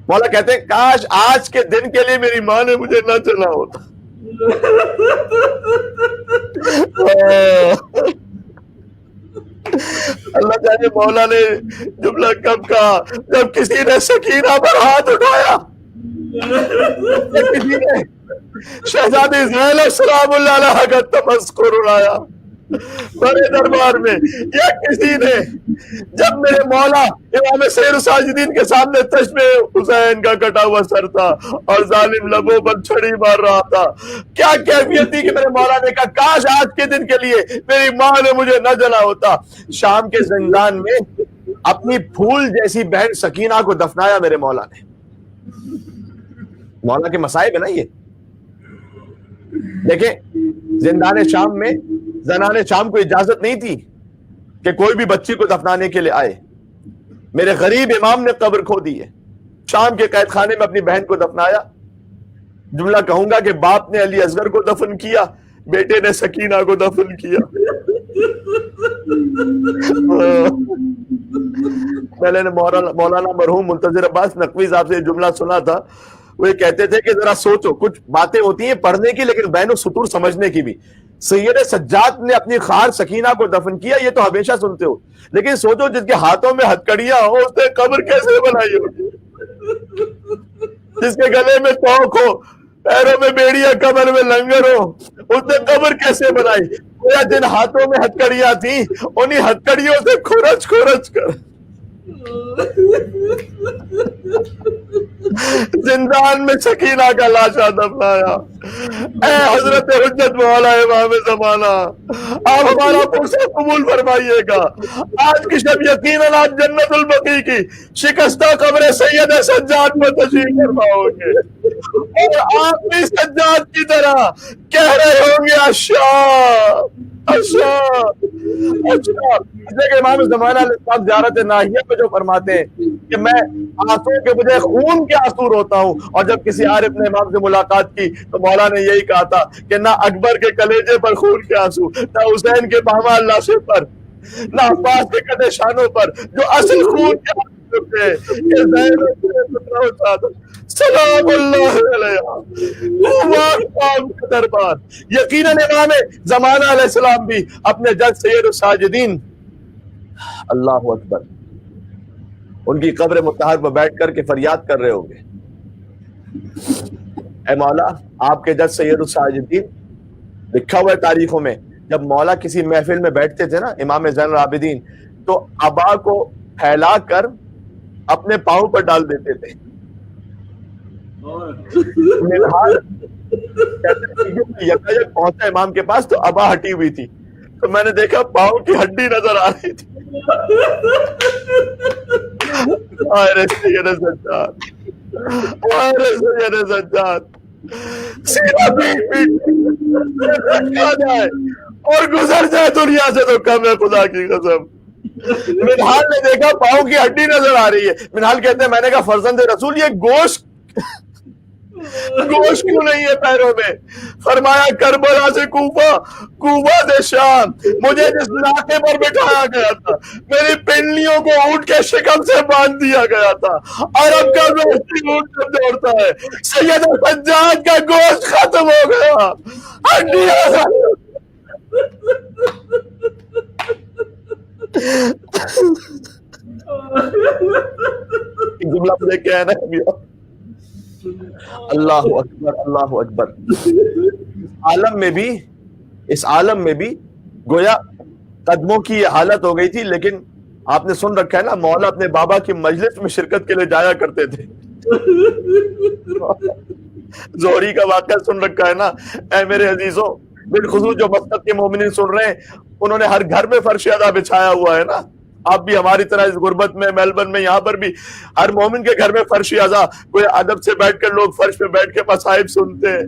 مولا کہتے ہیں کاش آج کے دن کے لیے میری ماں نے مجھے نہ چنا ہوتا. اللہ جانے مولا نے جملہ کب کہا، جب کسی نے سکینہ پر ہاتھ اٹھایا، جب کسی نے شہزادی زینب سلام اللہ علیہ کا تمسخر اڑایا بڑے دربار میں، یا کسی نے جب میرے مولا امام سیر الساجدین کے سامنے چشمے حسین کا کٹا ہوا سر تھا اور ظالم لبوں پر چھڑی مار رہا تھا، کیا کیفیت تھی کہ میرے مولا نے کہا کاش آج کے دن کے لیے میری ماں نے مجھے نہ جلا ہوتا. شام کے زندان میں اپنی پھول جیسی بہن سکینہ کو دفنایا میرے مولا نے. مولا کے مصائب ہے نا یہ. دیکھیں زندان شام میں زنان شام کو اجازت نہیں تھی کہ کوئی بھی بچی کو دفنانے کے لیے آئے. میرے غریب امام نے قبر کھو دی ہے. شام کے قید خانے میں اپنی بہن کو دفنایا. جملہ کہوں گا کہ باپ نے علی اصغر کو دفن کیا، بیٹے نے سکینہ کو دفن کیا. میں نے مولانا مرحوم منتظر عباس نقوی صاحب سے یہ جملہ سنا تھا. وہ یہ کہتے تھے کہ ذرا سوچو، کچھ باتیں ہوتی ہیں پڑھنے کی لیکن بین السطور سمجھنے کی بھی. سید سجاد نے اپنی خار سکینہ کو دفن کیا، یہ تو ہمیشہ سنتے ہو، لیکن سوچو جس کے ہاتھوں میں ہتکڑیاں ہو اس نے قبر کیسے بنائی ہوگی؟ جس کے گلے میں توق ہو، پیروں میں بیڑیاں، کمر میں لنگر ہو، اس نے قبر کیسے بنائی؟ یا جن ہاتھوں میں ہتکڑیاں تھیں انہی ہتکڑیوں سے کھرچ کھرچ کر زندان میں سکینہ کا لاشا دفنایا. اے حضرت حجت مولا امام زمانہ، آپ ہمارا پرسہ قبول فرمائیے گا. آج کی شب یقیناً آپ جنت البقیع کی شکستہ قبر سید سجاد میں تشریف فرماؤ گے، اور آپ بھی سجاد کی طرح کہہ رہے ہوں گے اشار اشار اشار. دیکھیں امام زمانہ علیہ السلام زیارت ناہیہ میں جو فرماتے ہیں کہ میں آنسو کے بجائے خون کے آنسو روتا ہوں، اور جب کسی عارف نے امام سے ملاقات کی تو مولا نے یہی کہا تھا کہ نہ اکبر کے کلیجے پر خون کے آنسو، نہ حسین کے پامال لاشے پر، نہ عباس کے قدے شانوں پر جو اصل خون کے آنسو تھے. کہ سلام اللہ علیہ دربار. یقیناً امام زمانہ علیہ السلام بھی اپنے جد سید الساجدین اللہ اکبر ان کی قبر مطہر پر بیٹھ کر کے فریاد کر رہے ہوں گے، اے مولا آپ کے جد سید الساجدین. لکھا ہوا ہے تاریخوں میں جب مولا کسی محفل میں بیٹھتے تھے نا امام زین العابدین، تو عبا کو پھیلا کر اپنے پاؤں پر ڈال دیتے تھے. منہال یکایک پہنچا امام کے پاس تو عبا ہٹی ہوئی تھی، تو میں نے دیکھا پاؤں کی ہڈی نظر آ رہی تھی. سجاد سیدھا پیٹ جائے اور گزر جائے دنیا سے تو کم ہے خدا کی قسم. منہال نے دیکھا پاؤں کی ہڈی نظر آ رہی ہے. منہال کہتے ہیں میں نے کہا فرزند رسول یہ گوشت کیوں نہیں ہے پیروں میں؟ فرمایا کربلا سے کوفہ، کوفہ سے شام، مجھے جس ناکے پر بٹھایا گیا تھا میری پنڈلیوں کو اونٹ کے شکم سے باندھ دیا گیا تھا. عرب کا وحشی اونٹ جب دوڑتا ہے، سید سجاد کا گوشت ختم ہو گیا، ہڈیاں جملہ مجھے کہنا ہے بھی. اللہ اکبر اللہ اکبر. اس عالم میں بھی گویا قدموں کی یہ حالت ہو گئی تھی. لیکن آپ نے سن رکھا ہے نا مولا اپنے بابا کی مجلس میں شرکت کے لیے جایا کرتے تھے. زہری کا واقعہ سن رکھا ہے نا. اے میرے عزیزوں، بالخصوص جو مسجد کے مومنین سن رہے ہیں، انہوں نے ہر گھر میں فرش ادا بچھایا ہوا ہے نا. آپ بھی ہماری طرح اس غربت میں میلبرن میں یہاں پر بھی ہر مومن کے گھر میں فرش اعضا کوئی ادب سے بیٹھ کر لوگ فرش پہ بیٹھ کے مصائب سنتے ہیں.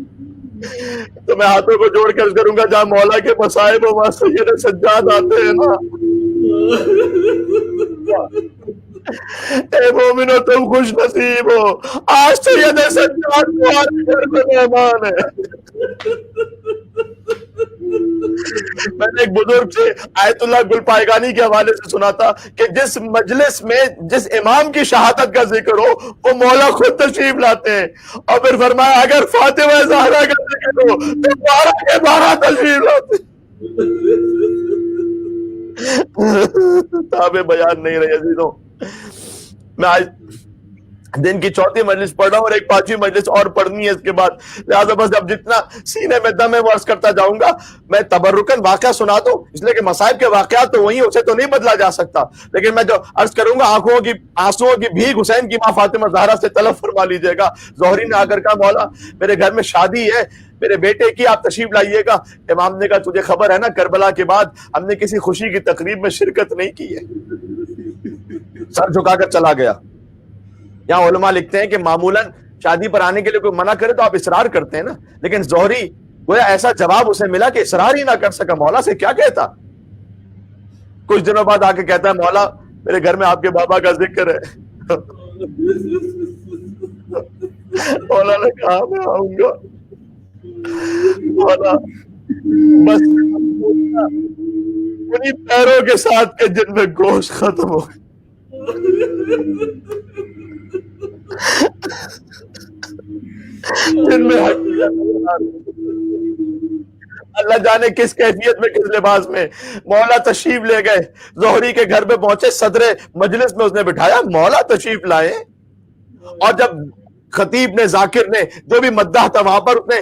تو میں ہاتھوں کو جوڑ کر کروں گا جہاں مولا کے مصائب ہو وہاں سید سجاد آتے ہیں نا. اے مومنو تم خوش نصیب ہو، آج سید سجاد تمہارے گھر میں مہمان ہے. میں نے ایک بزرگ سے آیت اللہ گل پائیگانی کے حوالے سے سنا تھا کہ جس مجلس میں جس امام کی شہادت کا ذکر ہو وہ مولا خود تشریف لاتے ہیں، اور پھر فرمایا اگر فاطمہ زہرا کا ذکر ہو تو 12 کے 12 تشریف لاتے ہیں. کتابیں بیان نہیں رہی عزیزوں. میں آج دن کی 4تھی مجلس پڑھ رہا ہوں اور ایک 5ویں مجلس اور پڑھنی ہے اس کے بعد، لہٰذا بس اب جتنا سینے میں دم ہے وہ عرض کرتا جاؤں گا. میں تبرکن واقعہ سنا دوں اس لیے کہ مصائب کے واقعات تو وہی، اسے تو نہیں بدلا جا سکتا، لیکن میں جو عرض کروں گا آنسوؤں کی بھیگ حسین کی ماں فاطمہ زہرا سے طلب فرما لیجیے گا. زہری نے آ کر کہا مولا میرے گھر میں شادی ہے میرے بیٹے کی، آپ تشریف لائیے گا. امام نے کہا تجھے خبر ہے نا کربلا کے بعد ہم نے کسی خوشی کی تقریب میں شرکت نہیں کی ہے. سر جھکا کر چلا گیا. یہاں علماء لکھتے ہیں کہ معمولاً شادی پر آنے کے لیے کوئی منع کرے تو آپ اصرار کرتے ہیں نا، لیکن زہری گویا ایسا جواب اسے ملا کہ اصرار ہی نہ کر سکا. مولا سے کیا کہتا؟ کچھ دنوں بعد آ کے کہتا ہے مولا میرے گھر میں آپ کے بابا کا ذکر ہے. مولا نے کہا میں آؤں گا. مولا بس انہیں پیروں کے ساتھ کے جن میں گوشت ختم ہو گیا. جن میں اللہ جانے کس کیفیت میں کس لباس میں مولا تشریف لے گئے. زہری کے گھر پہ پہنچے، صدر مجلس میں اس نے بٹھایا، مولا تشریف لائے. اور جب خطیب نے ذاکر نے جو بھی مداح تھا وہاں پر اس نے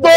2